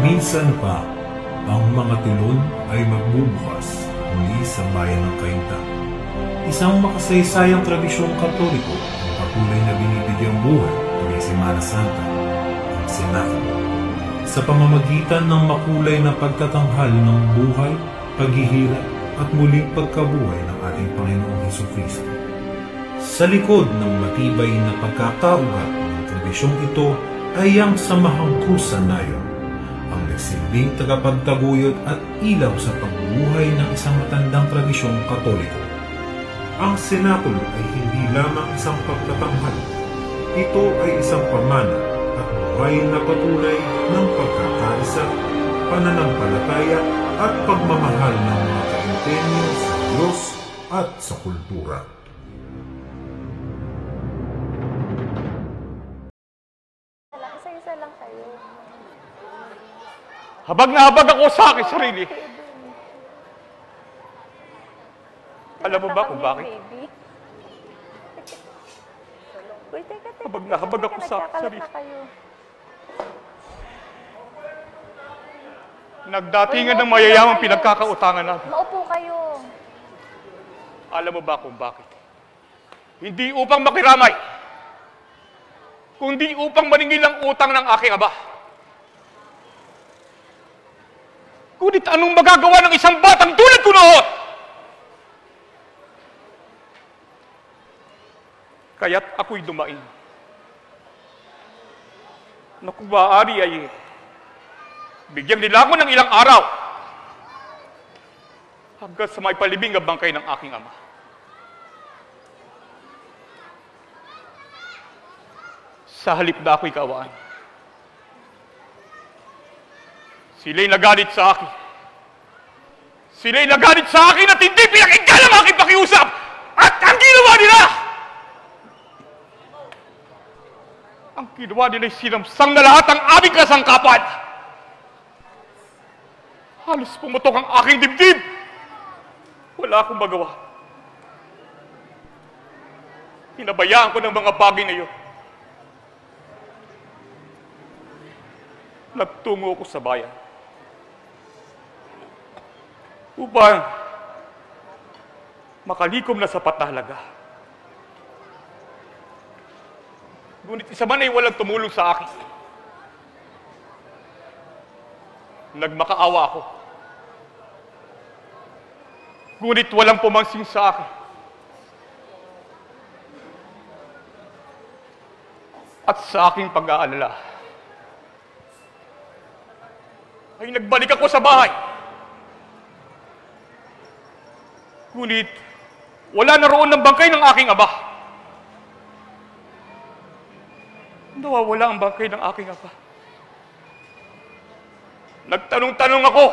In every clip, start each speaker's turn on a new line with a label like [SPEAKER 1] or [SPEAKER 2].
[SPEAKER 1] Minsan pa, ang mga tilon ay magbubukas muli sa bayan ng Cainta. Isang makasaysayang tradisyong Katoliko ang patuloy na binibigyang buhay tuwing Semana Santa, ang Cenaculo. Sa pamamagitan ng makulay na pagtatanghal ng buhay, paghihirap at muling pagkabuhay ng ating Panginoong Hesukristo. Sa likod ng matibay na pagkakaugat ng tradisyong ito ay ang samahang krusanayon, ang nagsilbing tagapagtaguyod at ilaw sa pagbuhay ng isang matandang tradisyong Katoliko. Ang Cenaculo ay hindi lamang isang pagtatanghal. Ito ay isang pamana at buhay na patunay ng pagkakaisa, pananampalataya at pagmamahal ng mga kaintenyo sa Diyos at sa kultura.
[SPEAKER 2] Isa-isa lang kayo.
[SPEAKER 3] Habag na habag ako sa aking sarili. Alam mo ba kung bakit?
[SPEAKER 2] Uy, teka.
[SPEAKER 3] Habag na habag ako sa aking sarili. Nagdatingan ng mayayamang pinagkakautangan natin.
[SPEAKER 2] Maupo kayo.
[SPEAKER 3] Alam mo ba kung bakit? Hindi upang makiramay, kundi upang maningil ang utang ng aking ama. Ngunit anong magagawa ng isang batang tulad ko noon? Kaya't ako'y dumain. Na kung maaari ay bigyan nila ako ng ilang araw hanggang sa may palibing ang bangkay ng aking ama. Sa halip na ako'y kaawaan, sila'y nagalit sa akin. Sila'y nagalit sa akin at hindi pinakinggan ang aking pakiusap! At ang ginawa nila! Ang ginawa nila'y sinamsang na lahat ang aming kasangkapan! Halos pumutok ang aking dibdib! Wala akong magawa. Hinabayaan ko ng mga bagay na iyon. Nagtungo ko sa bayan upang makalikom na sapat na halaga. Ngunit isa man ay walang tumulong sa akin. Nagmakaawa ako. Ngunit walang pumansing sa akin. At sa aking pag-aalala, ay nagbalik ako sa bahay. Ngunit wala na roon ng bangkay ng aking ama. Nawawala ang bangkay ng aking ama. Nagtanong-tanong ako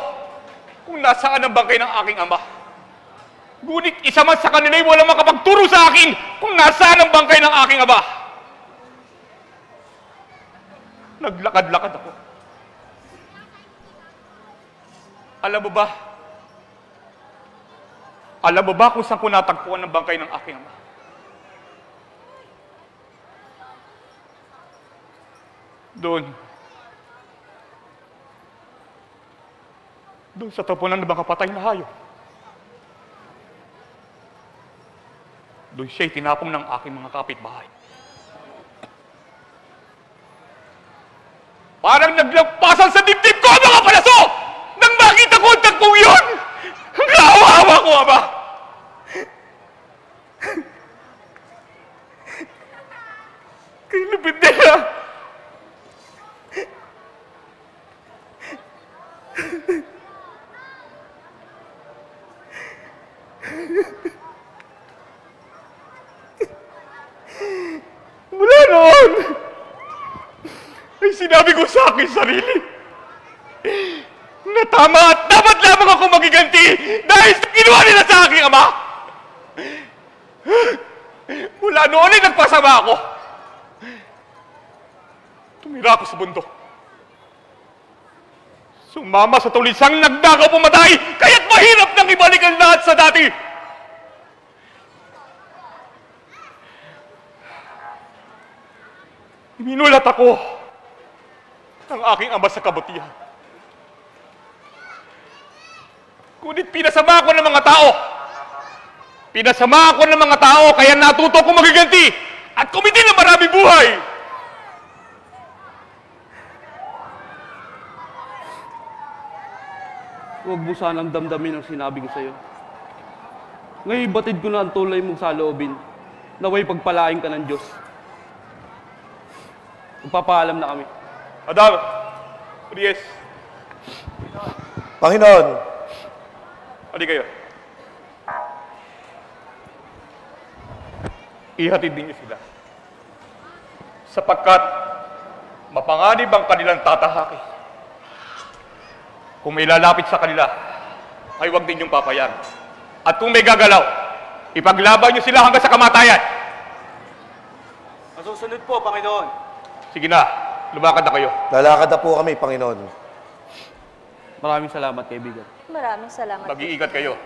[SPEAKER 3] kung nasaan ang bangkay ng aking ama. Ngunit isa man sa kanila'y walang makapagturo sa akin kung nasaan ang bangkay ng aking ama. Naglakad-lakad ako. Alam mo ba? Alam mo ba kung saan ko natagpuan ng bangkay ng aking ama? Doon sa tapunan ng mga patay na hayop. Doon siya'y tinapong ng aking mga kapitbahay. Parang naglampasan sa dibdib ko ang mga palaso! Nang makita ko ang tagpong yun! Ang kawawa ko, ama! Kay lupit nila! Mula noon, ay sinabi ko sa akin sarili na tama at dapat lamang ako magiganti dahil sa ginawa nila sa aking ama. Mula noon ay nagpasama ako. Tumira ako sa bundok. Sumama sa tulisang nagdakaw pumatay, kaya't mahirap nang ibalik ang lahat sa dati. Minulat ako ng aking ama sa kabutihan. Ngunit pinasama ako ng mga tao. Pinasama ako ng mga tao, kaya natuto ko magiganti at kumiti ng maraming buhay.
[SPEAKER 4] Huwag mo sanang damdamin ang sinabi ko sa'yo. Ngayon, batid ko na ang tulay mong saloobin. Naway pagpalain ka ng Diyos. Magpapaalam na kami.
[SPEAKER 3] Adam, Ries,
[SPEAKER 5] Panginoon,
[SPEAKER 3] hali kayo. Ihatid ninyo sila. Sapagkat mapanganib ang kanilang tatahaki. Kung may lalapit sa kanila, ay huwag ninyong papayan. At kung may gagalaw, ipaglaban nyo sila hanggang sa kamatayan.
[SPEAKER 4] Masusunod po, Panginoon.
[SPEAKER 3] Sige na, lumakad na kayo.
[SPEAKER 5] lalakad na po kami, Panginoon.
[SPEAKER 4] Maraming salamat, kaibigan.
[SPEAKER 2] Maraming salamat.
[SPEAKER 3] Mag-iingat kayo.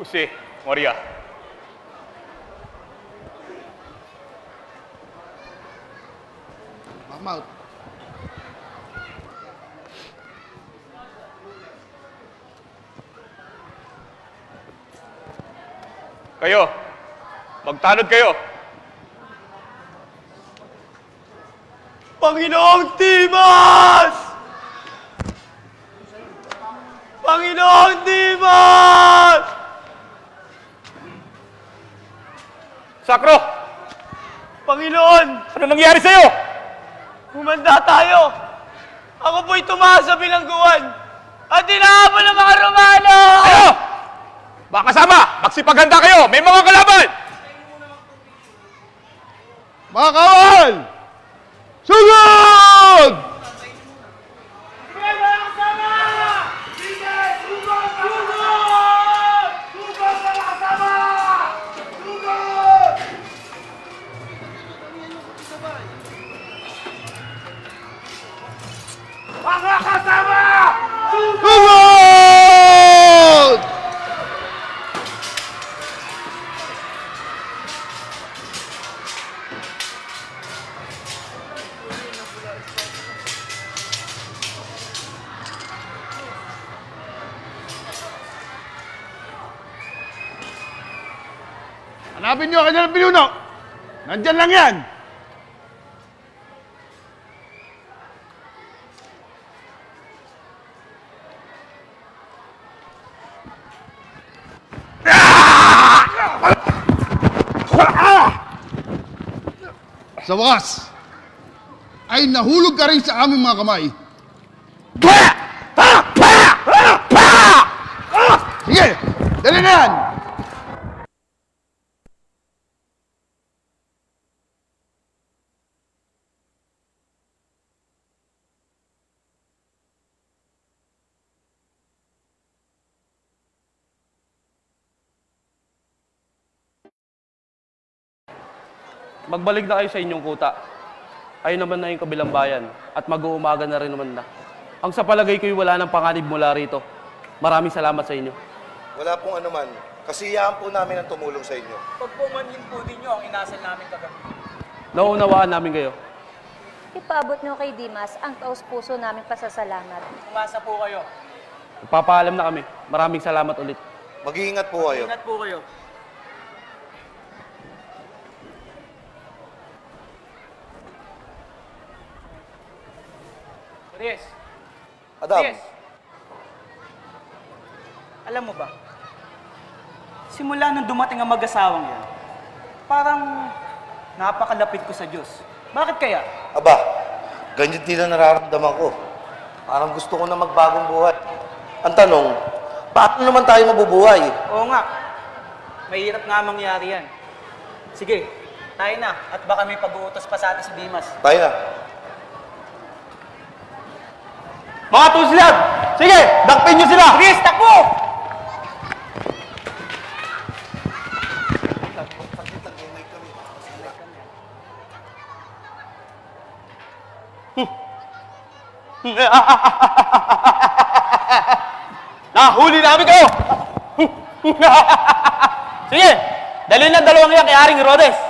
[SPEAKER 3] Jose, Maria.
[SPEAKER 6] Mouth.
[SPEAKER 3] Kayo, magtanod kayo.
[SPEAKER 4] Panginoong Dimas! Panginoong Dimas!
[SPEAKER 3] Sakro,
[SPEAKER 4] Panginoon!
[SPEAKER 3] ano nangyari sa'yo?
[SPEAKER 4] Humanda tayo! Ako po'y tumaas sa bilangguan at hinahabol ng mga Romano!
[SPEAKER 3] Kayo! Baka kasama, magsipaghanda kayo, may mga kalaban!
[SPEAKER 6] Mga kawal! Sugod! Sugod! Hanapin nyo ang kanilang pinuno. Nandyan lang yan. Sa wakas, ay nahulog ka rin sa aming mga kamay. Sige, dali na yan!
[SPEAKER 4] Magbalik na kayo sa inyong kuta. Ayun naman na yung kabilang bayan at mag-uumaga na rin naman na. Ang sa palagay ko'y wala ng panganib mula rito. Maraming salamat sa inyo.
[SPEAKER 5] Wala pong anuman. Kasiyahan po namin ang tumulong sa inyo.
[SPEAKER 7] Pagpumanhin po din nyo ang inasal namin kagabi.
[SPEAKER 4] Nauunawaan namin kayo.
[SPEAKER 2] Ipaabot nyo kay Dimas ang taos-puso naming pasasalamat.
[SPEAKER 7] Umasa po kayo.
[SPEAKER 4] Magpapaalam na kami. Maraming salamat ulit.
[SPEAKER 5] Mag-iingat po kayo.
[SPEAKER 7] Ingat po kayo. Ries,
[SPEAKER 5] Adam,
[SPEAKER 7] Ries. Alam mo ba, simula nung dumating ang mag-asawang yan, parang napakalapit ko sa Diyos. Bakit kaya?
[SPEAKER 5] aba, ganyan din ang nararamdaman ko. Parang gusto ko na magbagong buhay. Ang tanong, paano naman tayo mabubuhay?
[SPEAKER 7] Oo nga, mahirap nga mangyari yan. Sige, tayo na at baka may pag-uutos pa sa atin si Dimas.
[SPEAKER 5] Tayo na.
[SPEAKER 4] Mga tuslab! Sige! Dakpin nyo sila!
[SPEAKER 7] Ries, takbo!
[SPEAKER 4] Nahuli namin kayo! Sige! Dalhin na dalawang yan kay Haring Herodes!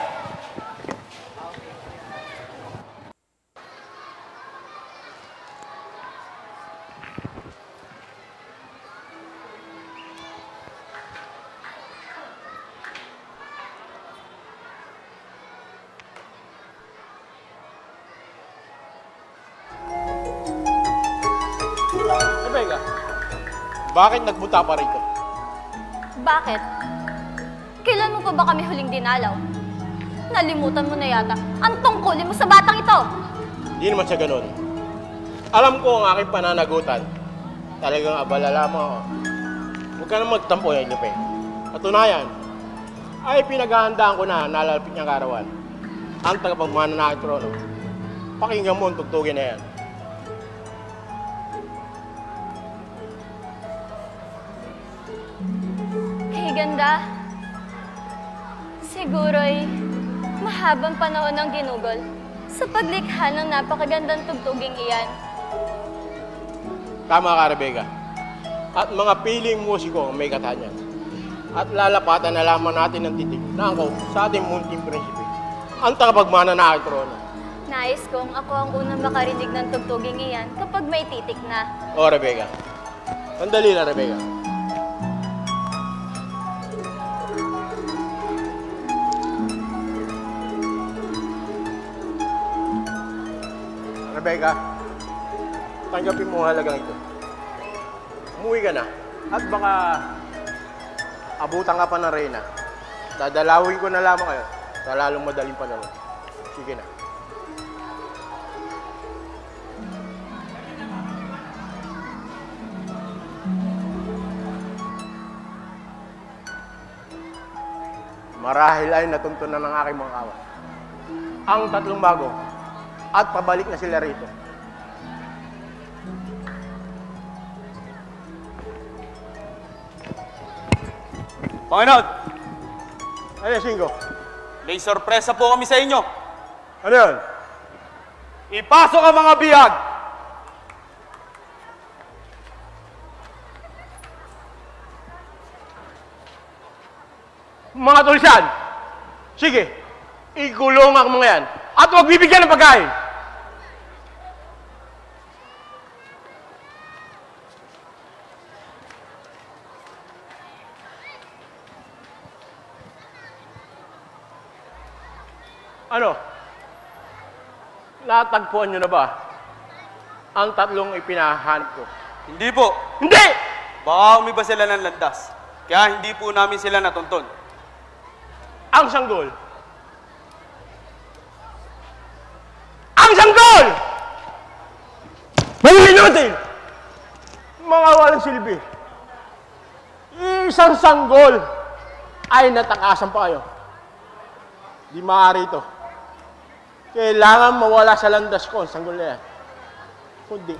[SPEAKER 8] Rebecca, bakit nagpunta pa rito?
[SPEAKER 9] Bakit? Kailan mo pa ba kami huling dinalaw? Nalimutan mo na yata ang tungkulin mo sa batang ito.
[SPEAKER 8] Di naman sa ganun. Alam ko ang aking pananagutan. Talagang abala lamang ako. Huwag ka na magtampo yan, Lupe. Katunayan, ay pinaghahandaan ko na nalalapit niyang karawan. Ang tagapagmana na aking trono. Pakinggan mo ang tugtugin na yan.
[SPEAKER 9] Hey, ganda. Siguro'y mahabang panahon ang ginugol sa paglikha ng napakagandang tugtuging iyan.
[SPEAKER 8] Tama ka, Rebecca. At mga piling musiko ang may katanyan. At lalapatan na lamang natin ang titig na angkop sa ating munting prinsipe. Ang tagapagmana na aking trono.
[SPEAKER 9] Nais kong ako ang unang makarinig ng tugtuging iyan kapag may titik na.
[SPEAKER 8] O, Rebecca. Sandali na, Rebecca. Rebecca, tanggapin mo ang halagang ito. Umuwi ka na. At baka abutan ka pa ng reyna. Dadalawin ko na lamang kayo sa lalong madaling panahon. Sige na. Marahil ay natuntunan ng aking mga kawan. Ang tatlong bago at pabalik na sila rito.
[SPEAKER 10] Panginoon!
[SPEAKER 8] Ano yan, Singgo?
[SPEAKER 10] May sorpresa po kami sa inyo.
[SPEAKER 8] Ano yun?
[SPEAKER 10] Ipasok ang mga biyag!
[SPEAKER 8] Mga tulisan! Sige, ikulong ang mga yan at huwag bibigyan ng pagkain! Ano? Natagpuan nyo na ba ang tatlong ipinahanap ko?
[SPEAKER 10] Hindi po.
[SPEAKER 8] Hindi!
[SPEAKER 10] Baka umiba sila ng landas. Kaya hindi po namin sila natuntun.
[SPEAKER 8] Ang sanggol! Ang sanggol! Mahihinutin! Mga walang silbi. Isang sanggol ay natakasan pa kayo. Di maaari ito. Kailangan mawala sa landas ko ang sanggol na yan. Kundi,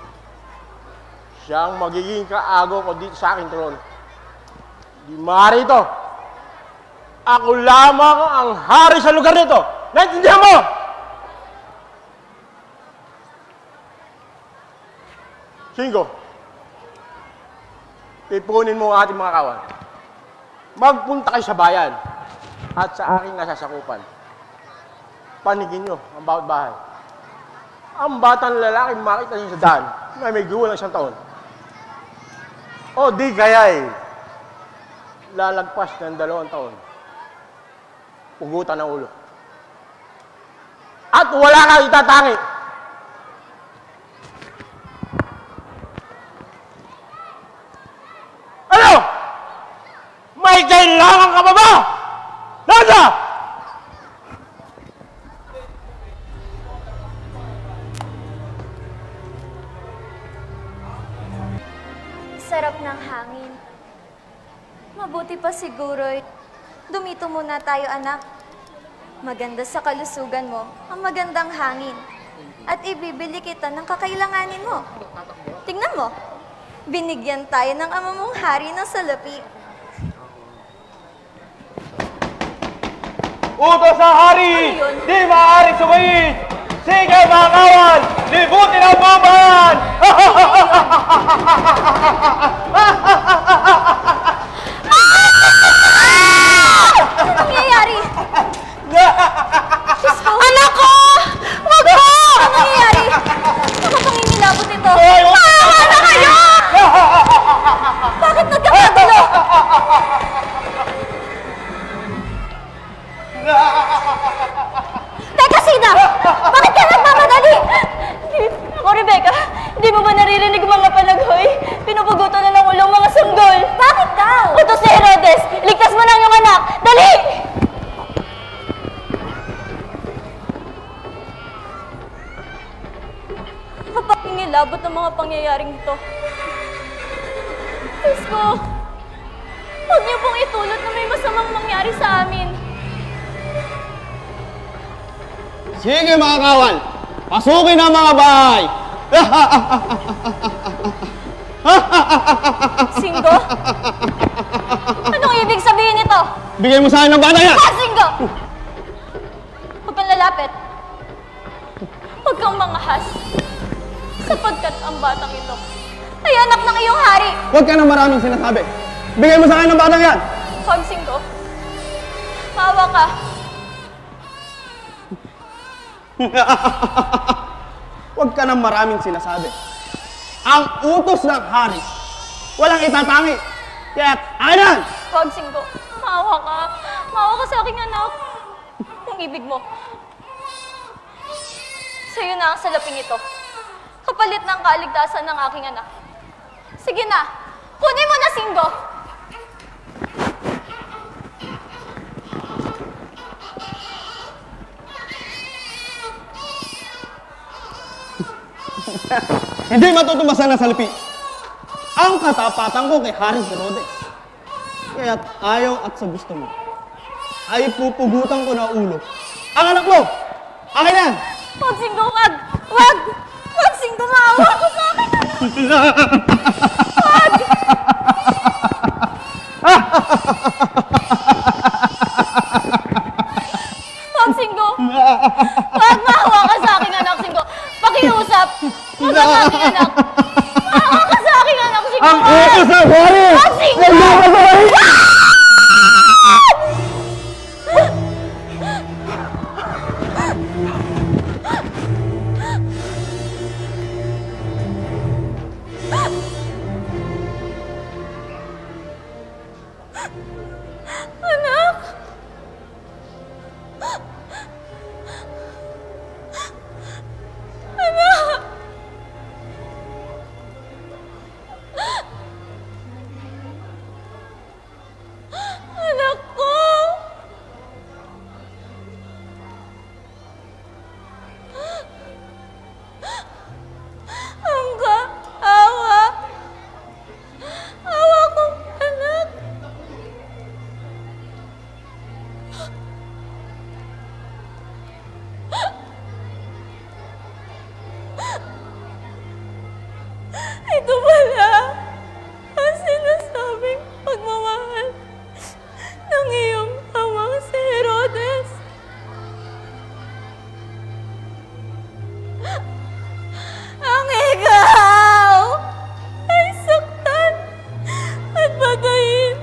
[SPEAKER 8] siyang magiging kaago ko dito sa aking trono. Di maaari ito. Ako lamang ang hari sa lugar nito. Naintindihan mo? Singgo, ipunin mo ang ating mga kawan. Magpunta kayo sa bayan at sa aking nasasakupan. Panigin nyo ang bawat bahay. Ang batang lalaki makita niyo sa daan na may guwan ng 1 taon. O di kaya'y lalagpas ng 2 taon. Pugutan ng ulo. At wala kang itatangi. Ano? May kailangan ka pa ba? Nasa?
[SPEAKER 9] Sarap ng hangin. Mabuti pa siguro'y dumito muna tayo, anak. Maganda sa kalusugan mo ang magandang hangin. At ibibili kita ng kakailanganin mo. Tingnan mo, binigyan tayo ng ama mong hari ng salapi.
[SPEAKER 10] Utos sa hari!
[SPEAKER 9] Ano yun?
[SPEAKER 10] Di maaari sumayin! Sige mga kawan! Libutin ang babayan!
[SPEAKER 9] Ano nangyayari? Anak ko! Wag mo! Ano nangyayari? Ano pang inilabot ito? Maawa na kayo! Bakit nagkakagulo? Teka, Sina! Bakit ka nagmamadali? Ako, Rebecca, hindi mo ba naririnig mga palaghoy? mapapangilabot ng mga pangyayaring ito. Diyos ko, huwag niyo pong itulot na may masamang mangyari sa amin.
[SPEAKER 8] Sige mga kawal, pasukin ang mga bahay!
[SPEAKER 9] Singgo? Anong ibig sabihin nito?
[SPEAKER 8] Bigay mo sa akin ng bata yan!
[SPEAKER 9] Singgo! Huwag kang lalapit. Huwag kang mangahas. Sapagkat ang batang ito ay anak ng iyong hari.
[SPEAKER 8] Huwag ka na maraming sinasabi. Bigay mo sa akin ng batang yan!
[SPEAKER 9] Huwag, Singgo. Maawa ka.
[SPEAKER 8] Huwag ka nang maraming sinasabi. Ang utos ng hari, walang itatangi. Kaya't ayan!
[SPEAKER 9] Huwag, Singgo. Maawa ka. Maawa ka sa aking anak. Kung ibig mo, sa'yo na ang salaping ito. Kapalit ng kaligtasan ng aking anak. Sige na, kunin mo na, Singgo!
[SPEAKER 8] Hindi matutumasan ng salapi ang katapatan ko kay Hari Herodes. Kaya't ayaw at sa gusto mo, ay pupugutan ko na ulo ang anak mo! Akin yan!
[SPEAKER 9] Huwag, Singgo, wag! Wag! Wag, Singgo, maawa ko sa akin! Wag! Wag, Singgo! Wag, maawa ka sa aking anak, Singgo! Pakiusap! Wag ka sa aking anak! Maawa ka sa aking anak, Singgo!
[SPEAKER 8] Ang utos ng hari!
[SPEAKER 9] Wag, Singgo! Anak! Anak! Anak ko! Ang kaawa! Awa kong anak! Ito pala ang sinasabing pagmamahal ng iyong amang si Herodes. Ang ikaw ay saktan at patayin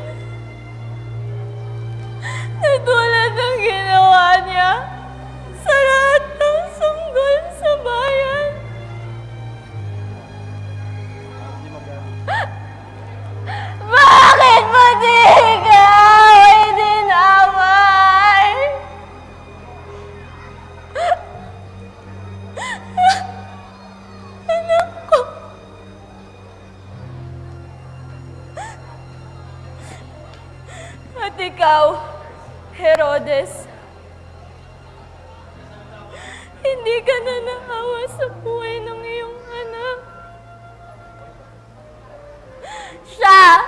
[SPEAKER 9] na tulad ng ginawa niya sa lahat ng sanggol sa bayan. Bakit mo di ikaw ay dinamay? Anak ko. At ikaw, Herodes, hindi ka na naawa sa buhay ng iyong anak. Siya!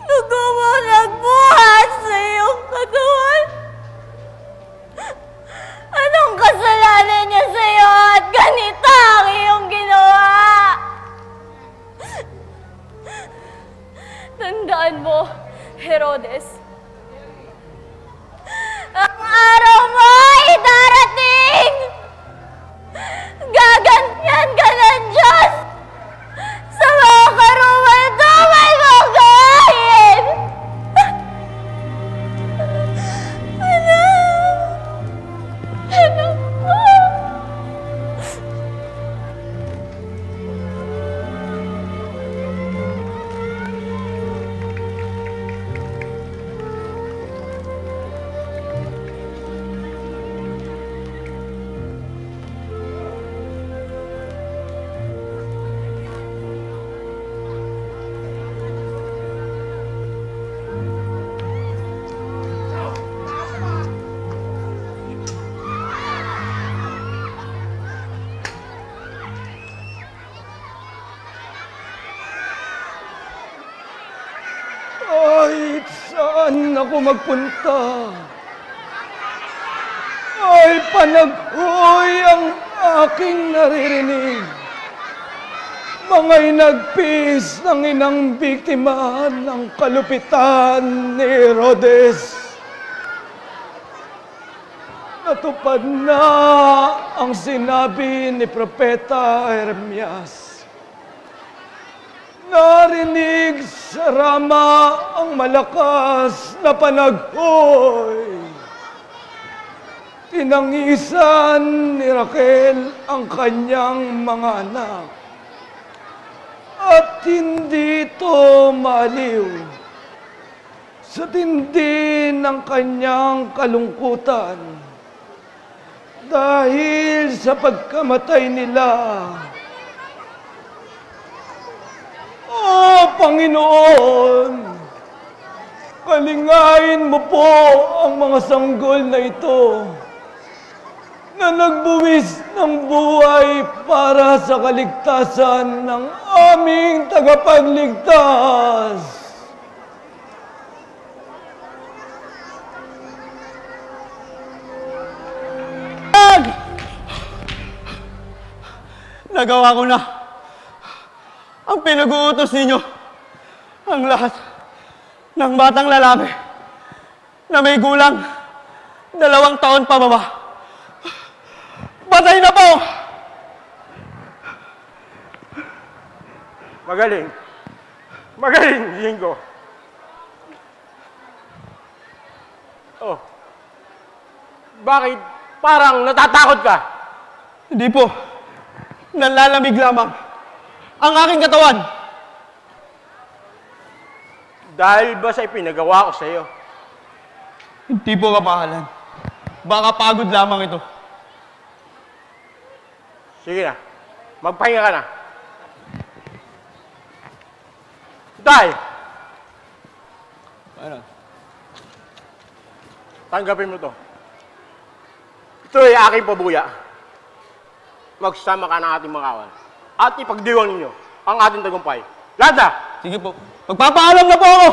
[SPEAKER 9] Dugo mo nagbuhat sa iyong katawan! Anong kasalanan niya sa iyo at ganito ang iyong ginawa? Tandaan mo, Herodes, ang araw mo ay darating! Gaganyan ka ng Diyos! Sa mga karumal-dumal mong gawain! Anak! Anak ko!
[SPEAKER 10] saan ako magpunta. Ay panag-uy ang aking naririnig. Mga inagpis ng inang biktima ng kalupitan ni Herodes. Natupad na ang sinabi ni Propeta Jeremias. Narinig sa Rama ang malakas na panag-uy. Tinangisan ni Raquel ang kanyang mga anak. At hindi ito maaliw sa tindi ng kanyang kalungkutan dahil sa pagkamatay nila. O Panginoon, kalingain mo po ang mga sanggol na ito na nagbuwis ng buhay para sa kaligtasan ng aming tagapagligtas. Nagawa ko na ang pinag-uutos ninyo. Ang lahat ng batang lalaki na may gulang 2 taon pababa. Patay na po!
[SPEAKER 8] Magaling. Magaling, Jingo. Oh. Bakit parang natatakot ka?
[SPEAKER 10] Hindi po. Nanlalamig lamang ang aking katawan.
[SPEAKER 8] Dahil ba sa ipinagawa ko sa iyo?
[SPEAKER 10] Hindi po, kamahalan. Baka pagod lamang ito.
[SPEAKER 8] Sige na. Magpahinga ka na. Tay!
[SPEAKER 10] Ano?
[SPEAKER 8] Tanggapin mo to. Ito ay aking pabuya. Magsama ka ng ating mga kawan. At ipagdiwang ninyo ang ating tagumpay. Lahat na!
[SPEAKER 10] Sige po. Magpapaalam na po ako!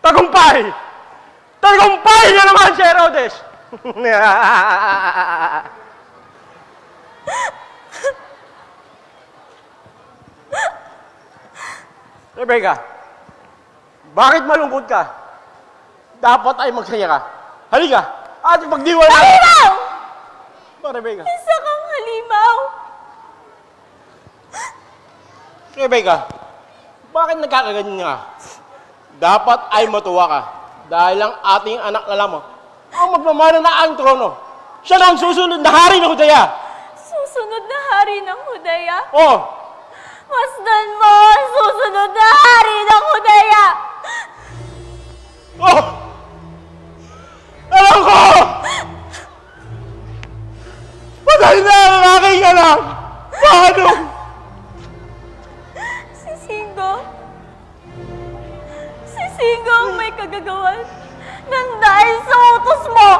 [SPEAKER 8] Tagumpay! Tagumpay na naman si Herodes! Rebecca, bakit malungkot ka? Dapat ay magsaya ka. Halika! At ipagdiwang na...
[SPEAKER 9] Halimaw!
[SPEAKER 8] Rebecca.
[SPEAKER 9] Isa kang halimaw!
[SPEAKER 8] Rebecca, bakit nagkakaganyan ka? Dapat ay matuwa ka. Dahil ang ating anak na lamang ang magmamana na ang trono. Siya na ang susunod na hari ng Judea.
[SPEAKER 9] Susunod na hari ng Judea?
[SPEAKER 8] Oh!
[SPEAKER 9] Masdan mo ang susunod na hari ng Judea!
[SPEAKER 8] Oh! Alam ko! Patay na ang aking anak! Paano?
[SPEAKER 9] Si Singo ang may kagagawan nang dahil sa utos mo!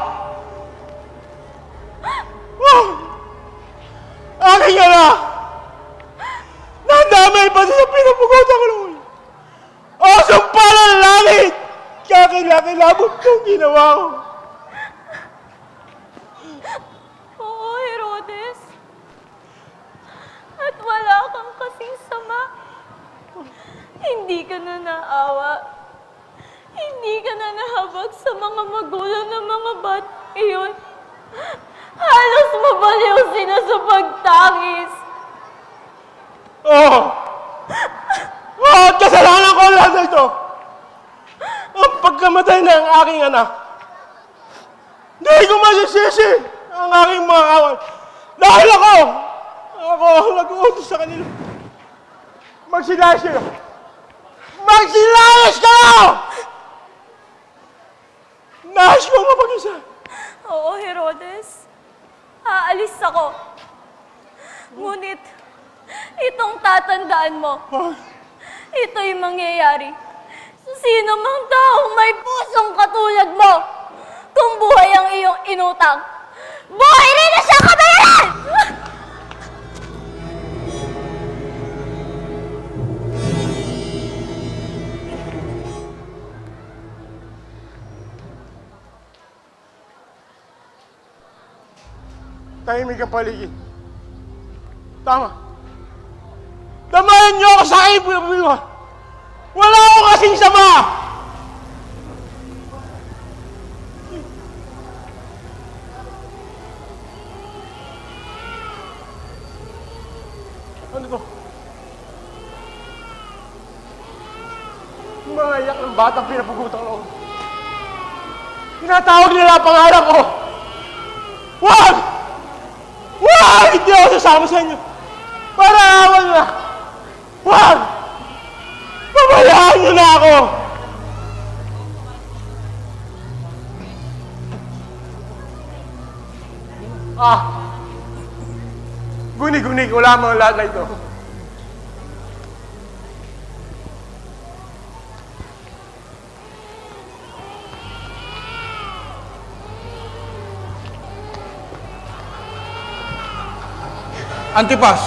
[SPEAKER 8] Oh! Aking anak! Nadamay pa sa pinapugotan ko noon! O, sumpalan ng langit! Kakilakilabot kong ginawa ko!
[SPEAKER 9] Oo, Herodes. At wala kang kasing sama. Hindi ka na naawa. Hindi ka na nahabag sa mga magulang ng mga bat iyon. Halos mabaliw sila sa pagtangis.
[SPEAKER 8] Oh! Oh, at kasalanan ko lahat na ito! Ang pagkamatay na ang aking anak. Hindi ko masisisi ang aking mga kawan. Dahil ako ang nag-uutos sa kanila. Magsilayas kayo! Magsilayas kayo! Nahas ko ang mapag-isa.
[SPEAKER 9] Oo, Herodes. Aalis ako. Ngunit, itong tatandaan mo. Ito'y mangyayari sa sino mang taong may pusong katulad mo. Kung buhay ang iyong inutang, buhay rin na siya kabayaran!
[SPEAKER 8] Tahimik ang paligid. Tama. Damayan niyo ako sa aking pinabunuan. Wala ako kasing sama! Ano to? Yung mga iyak ng batang pinapagutang ako. Tinatawag nila ang pangalan ko! Wag! Wag! Hindi ako sasama sa inyo! Para awan na! Wag! Pabayaan niyo na ako! Guni-guni ko lamang ang lahat na ito.
[SPEAKER 11] Antipas,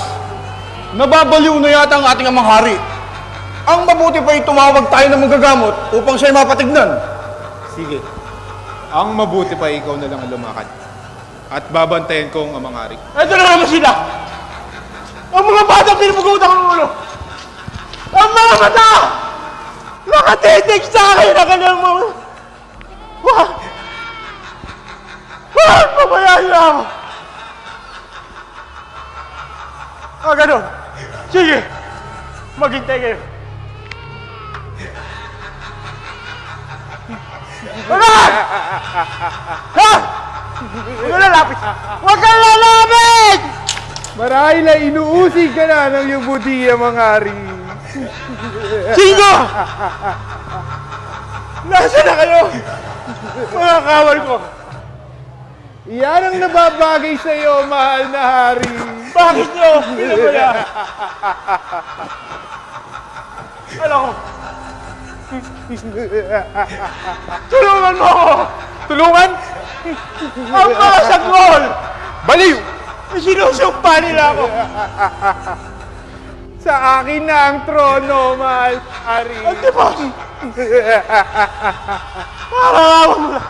[SPEAKER 11] nababaliw na yata ang ating amang hari. Ang mabuti pa ay tumawag tayo ng magagamot upang siya'y mapatignan.
[SPEAKER 12] Sige. Ang mabuti pa ikaw na lang ang lumakad. At babantayan ko ang amang hari.
[SPEAKER 8] Ito na naman sila! Ang mga bata pinapagutang ng ulo! Ang mga mata! Nakatitig sa akin na kanilang mga... Wag! Wag! Pabayaan niyo ako! Ganun. Sige. Maghintay kayo. Wag! Ha? Huwag ka lalapit! Huwag ka lalapit!
[SPEAKER 12] Marahil na inuusig ka na ng iyong budiya, mga hari.
[SPEAKER 8] Sino? Nasaan na kayo? Mga kawal ko.
[SPEAKER 12] Iyan ang nababagay sa iyo, mahal na hari.
[SPEAKER 8] Bakit nyo? Pinabaya. Alam ko. Tulungan mo ako!
[SPEAKER 12] Tulungan?
[SPEAKER 8] Ang mga sagbol!
[SPEAKER 12] Baliw!
[SPEAKER 8] Sinusumpa nila ako!
[SPEAKER 12] Sa akin na ang trono, mahal na hari.
[SPEAKER 8] Ante ba? Parawan mo lang!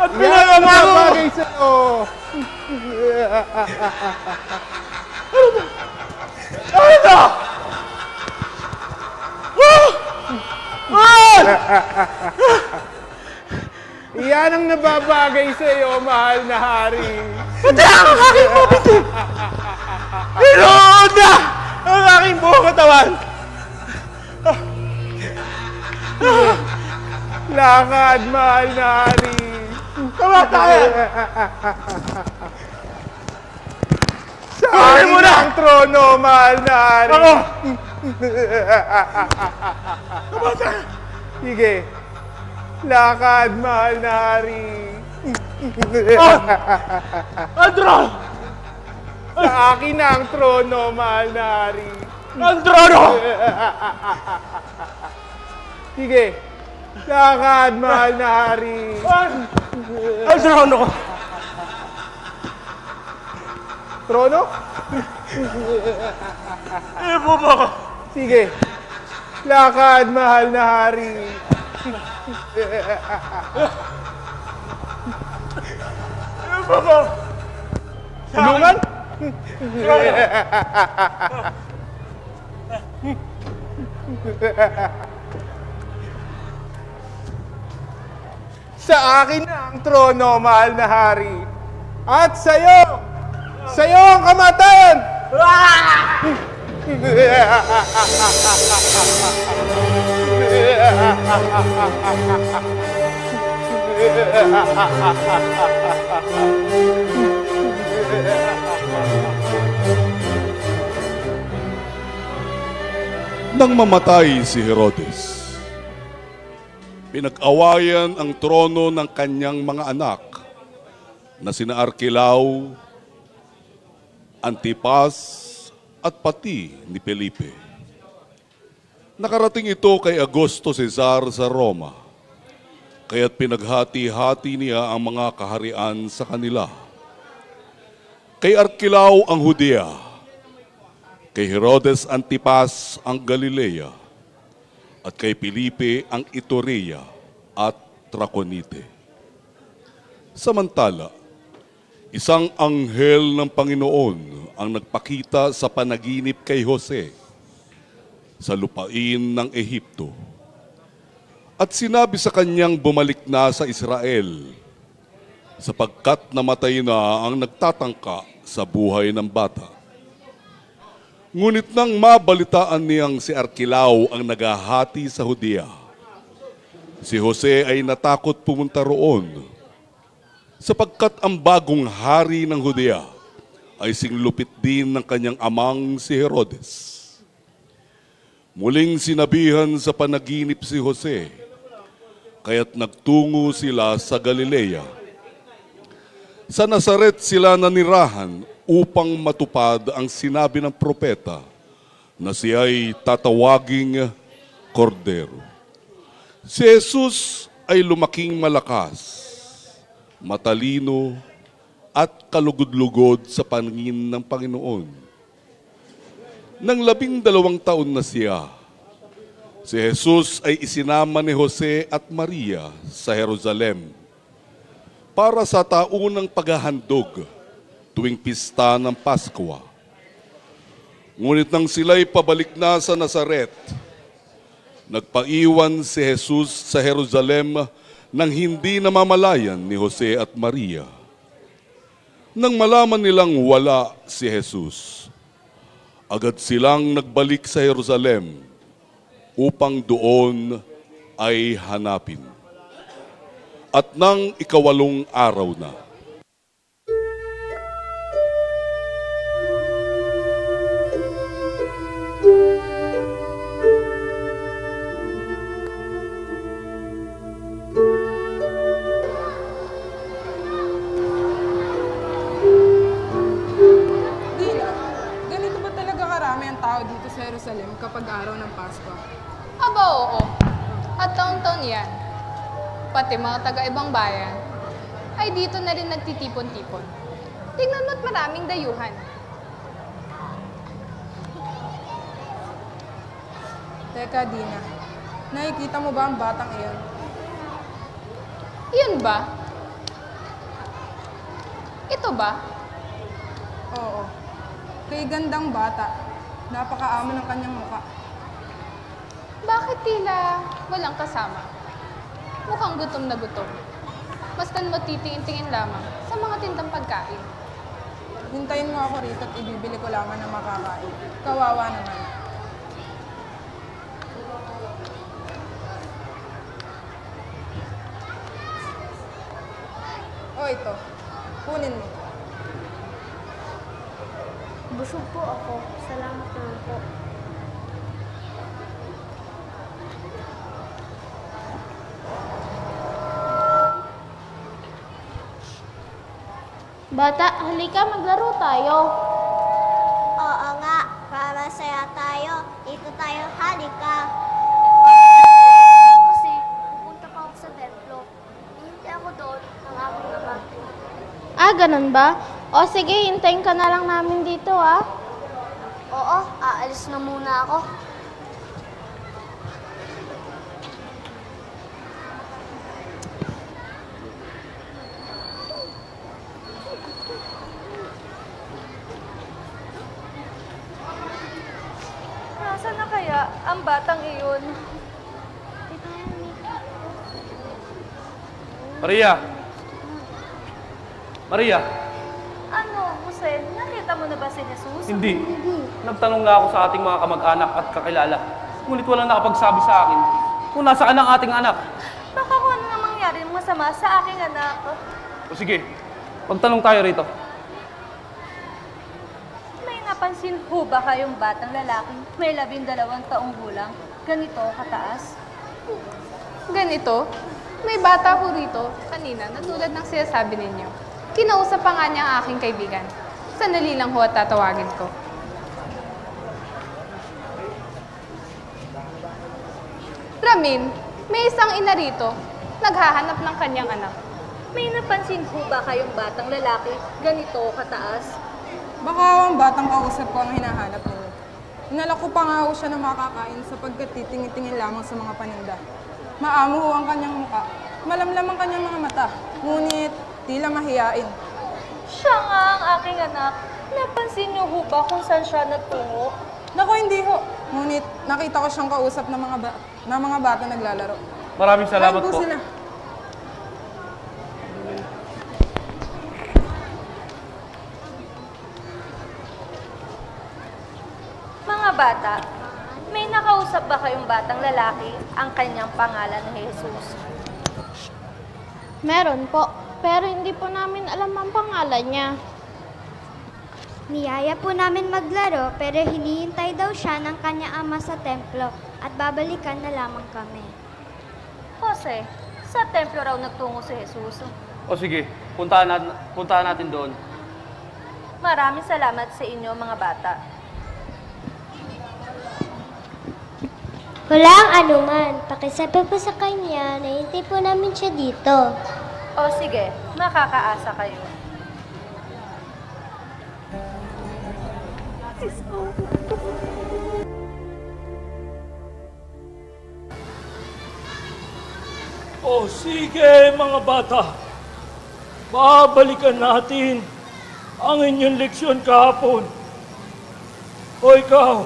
[SPEAKER 8] At pinagawa ko!
[SPEAKER 12] Bagay sa iyo.
[SPEAKER 8] Ano ito?
[SPEAKER 12] Iyan ang nababagay sa iyo, mahal na hari.
[SPEAKER 8] Hindi ang aking mabiti! Hinuod na ang aking buong katawan!
[SPEAKER 12] Lakad, mahal na hari.
[SPEAKER 8] Kamatayan!
[SPEAKER 12] Sa akin
[SPEAKER 8] mo na!
[SPEAKER 12] ang trono, mahal na hari.
[SPEAKER 8] Ako! Kamatayan!
[SPEAKER 12] Sige. Lakad, mahal na hari.
[SPEAKER 8] Andro!
[SPEAKER 12] Sa akin ang trono, mahal na hari.
[SPEAKER 8] Andro!
[SPEAKER 12] Sige. Lakad, mahal na hari.
[SPEAKER 8] Ang trono ko!
[SPEAKER 12] Trono?
[SPEAKER 8] Ibo mo ko!
[SPEAKER 12] Sige. Lakad, mahal na hari.
[SPEAKER 8] Ibo mo!
[SPEAKER 12] Tulungan? Sa akin na ang trono, mahal na hari. At sa'yo ang kamatayan!
[SPEAKER 13] Nang mamatay si Herodes, pinag-awayan ang trono ng kanyang mga anak na sina Arkelao, Antipas at pati ni Felipe. Nakarating ito kay Augusto Cesar sa Roma, kaya't pinaghati-hati niya ang mga kaharian sa kanila. Kay Arkelao ang Judea, kay Herodes Antipas ang Galilea, at kay Felipe ang Iturea at Traconite. Samantala, Isang anghel ng Panginoon ang nagpakita sa panaginip kay Jose sa lupain ng Ehipto. At sinabi sa kanyang bumalik na sa Israel, sapagkat namatay na ang nagtatangka sa buhay ng bata. Ngunit nang mabalitaan niyang si Arkelao ang naghahati sa Judea, si Jose ay natakot pumunta roon, sapagkat ang bagong hari ng Judea ay singlupit din ng kanyang amang si Herodes. Muling sinabihan sa panaginip si Jose, kaya't nagtungo sila sa Galilea. Sa Nazaret sila nanirahan upang matupad ang sinabi ng propeta na siya'y tatawaging Kordero. Si Jesus ay lumaking malakas, matalino at kalugod-lugod sa paningin ng Panginoon. Nang 12 taon na siya, si Jesus ay isinama ni Jose at Maria sa Jerusalem para sa taunang paghahandog tuwing pista ng Paskwa. Ngunit nang sila'y pabalik na sa Nazaret, nagpaiwan si Jesus sa Jerusalem nang hindi namamalayan ni Jose at Maria. Nang malaman nilang wala si Jesus, agad silang nagbalik sa Jerusalem upang doon ay hanapin. At nang 8 araw na,
[SPEAKER 14] Jerusalem kapag araw ng Pasko.
[SPEAKER 15] Aba oo. At taon-taon yan. Pati mga taga-ibang bayan ay dito na rin nagtitipon-tipon. Tingnan mo't maraming dayuhan.
[SPEAKER 14] Teka, Dina. Nakikita mo ba ang batang iyon?
[SPEAKER 15] Iyon ba? Ito ba?
[SPEAKER 14] Oo. Kay gandang bata. Napakaamo ng kanyang mukha.
[SPEAKER 15] Bakit tila walang kasama? Mukhang gutom na gutom. Basta't matitingin-tingin lamang sa mga tindang pagkain.
[SPEAKER 14] Hintayin mo ako rito at ibibili ko lamang ng makakain. Kawawa naman. O ito, kunin mo.
[SPEAKER 9] Busog po ako. Salamat naman po.
[SPEAKER 16] Bata, halika maglaro tayo.
[SPEAKER 9] Oo nga, para masaya tayo. Dito tayo, halika. Kasi pupunta pa ako sa templo. Hindi ako doon ng aking ama.
[SPEAKER 16] Ah, ganun ba? O sige, hintayin ka na lang namin dito ah.
[SPEAKER 9] Oo, aalis na muna ako.
[SPEAKER 2] Nasaan na kaya ang batang iyon?
[SPEAKER 4] Maria! Maria!
[SPEAKER 2] Ano, Jose? Nakita mo na ba si Jesus?
[SPEAKER 4] Hindi. Nagtanong nga ako sa ating mga kamag-anak at kakilala. Ngunit walang nakapagsabi sa akin kung nasaan ang ating anak.
[SPEAKER 2] Baka kung ano na mangyari masama sa aking anak.
[SPEAKER 4] O sige, pagtanong tayo rito.
[SPEAKER 2] May napansin ho ba kayong batang lalaki may 12 taong gulang? Ganito kataas?
[SPEAKER 15] Ganito? May bata ho rito kanina na tulad ng sinasabi ninyo. Kinausap pa nga niya ang aking kaibigan. Sandali lang ho at tatawagin ko. Ramin, may isang ina rito. Naghahanap ng kanyang anak.
[SPEAKER 2] May napansin ho ba kayong batang lalaki ganito kataas?
[SPEAKER 14] Baka ang batang kausap ko ang hinahanap ninyo. Inalak ko pa nga ho siya na makakain sapagkat titingin-tingin lamang sa mga paninda. Maamo ho ang kanyang mukha. Malamlam ang kanyang mga mata. Ngunit tila mahiyain.
[SPEAKER 2] Siya aking anak. Napansin niyo ho ba kung saan siya nagtungo?
[SPEAKER 14] Naku, hindi ho. Ngunit nakita ko siyang kausap ng mga bata naglalaro.
[SPEAKER 4] Maraming salamat
[SPEAKER 14] Kain
[SPEAKER 4] po.
[SPEAKER 14] sila.
[SPEAKER 2] Mga bata, may nakausap ba kayong batang lalaki ang kanyang pangalan na Jesus?
[SPEAKER 16] Meron po, pero hindi po namin alam ang pangalan niya.
[SPEAKER 17] Niyaya po namin maglaro pero hinihintay daw siya ng kanyang ama sa templo at babalikan na lamang kami.
[SPEAKER 2] Jose, sa templo raw nagtungo si Jesus.
[SPEAKER 4] O sige, puntahan natin doon.
[SPEAKER 2] Maraming salamat sa inyo mga bata.
[SPEAKER 17] Wala ang anuman. Pakisabi po sa kanya na hintay po namin siya dito.
[SPEAKER 2] O sige, makakaasa kayo.
[SPEAKER 18] O sige mga bata, babalikan natin ang inyong leksyon kahapon. O ikaw,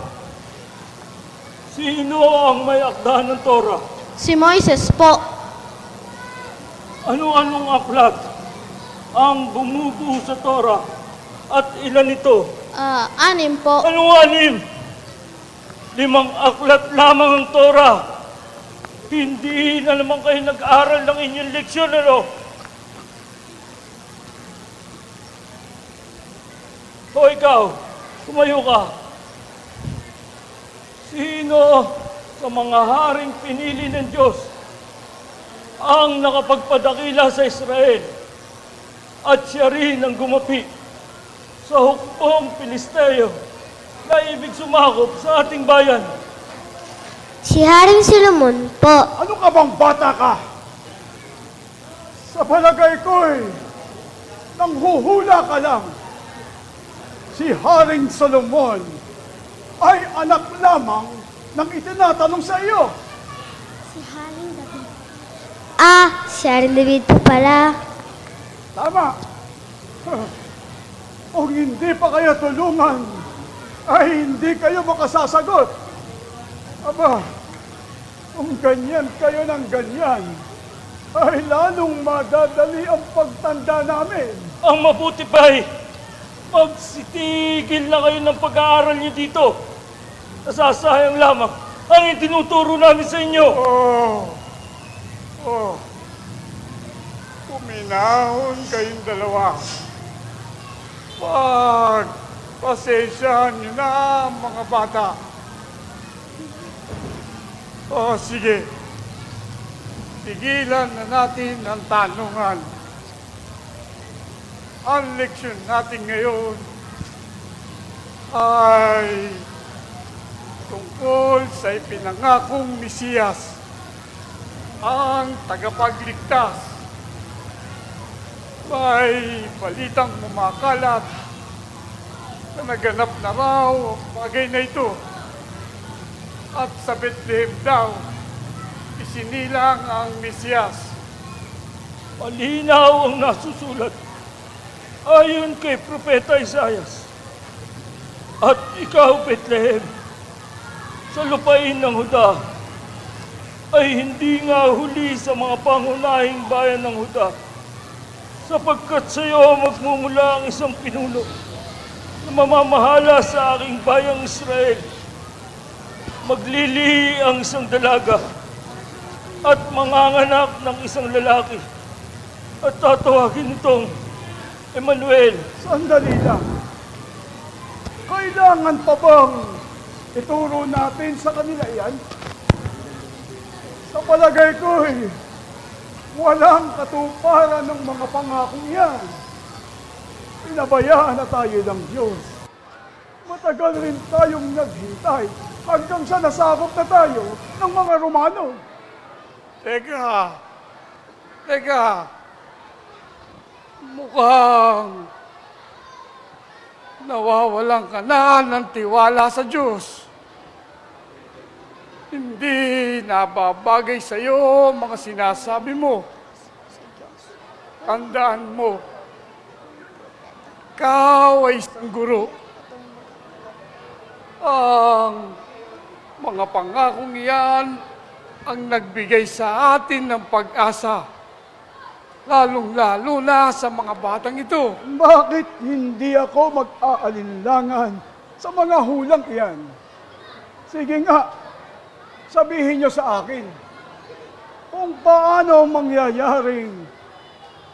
[SPEAKER 18] sino ang may akda ng Torah?
[SPEAKER 16] Si Moises po.
[SPEAKER 18] Ano-anong aklat ang bumubuo sa Torah? At ilan ito?
[SPEAKER 16] 6 po.
[SPEAKER 18] Anong 6? 5 aklat lamang ang Torah. Hindi na naman kayo nag-aral ng inyong leksyon, ano? O ikaw, tumayo ka. Sino sa mga haring pinili ng Diyos ang nakapagpadakila sa Israel at siya rin ang gumapi sa hukbong Pilisteo na ibig sumakop sa ating bayan?
[SPEAKER 17] Si Haring Solomon po.
[SPEAKER 11] Ano ka bang bata ka? Sa palagay ko'y nanghuhula ka lang. Si Haring Solomon ay anak lamang ng itinatanong sa iyo.
[SPEAKER 17] Si Haring David. Si Haring David po pala.
[SPEAKER 11] Tama. Kung hindi pa kayo tulungan, ay hindi kayo makasasagot. Aba, kung ganyan kayo ng ganyan, ay lalong madadali ang pagtanda namin.
[SPEAKER 18] Ang mabuti pa'y magsitigil na kayo ng pag-aaral niyo dito. Nasasayang lamang ang itinuturo namin sa inyo.
[SPEAKER 12] Kuminahon kayong dalawa. Pasensyahan niyo na, mga bata. Sige. Tigilan na natin ang tanungan. Ang leksyon natin ngayon ay tungkol sa ipinangakong Mesiyas, ang tagapagligtas. May balitang kumakalat na naganap na raw ang bagay na ito. At sa Bethlehem daw, isinilang ang Mesiyas.
[SPEAKER 18] Malinaw ang nasusulat ayon kay Propeta Isaias. At ikaw, Bethlehem, sa lupain ng Huda, ay hindi nga huli sa mga pangunahing bayan ng Huda, sapagkat sa iyo magmumula ang isang pinuno na mamamahala sa aking bayang Israel. Maglilihi ang isang dalaga at manganganak ng isang lalaki at tatawagin itong Emmanuel.
[SPEAKER 11] Sandali lang. Kailangan pa bang ituro natin sa kanila yan? Sa palagay ko'y walang katuparan ng mga pangakong yan. Pinabayaan na tayo ng Diyos. Matagal rin tayong naghintay hanggang sa nasakop na tayo ng mga Romano.
[SPEAKER 12] Teka. Mukhang nawawalan ka na ng tiwala sa Diyos. Hindi nababagay sa iyo mga sinasabi mo. Tandaan mo,
[SPEAKER 11] Ikaw ay isang guro. Ang mga pangakong iyan ang nagbigay sa atin ng pag-asa, lalong-lalo na sa mga batang ito.
[SPEAKER 6] Bakit hindi ako mag-aalinlangan sa mga hulang iyan? Sige nga, sabihin niyo sa akin kung paano mangyayaring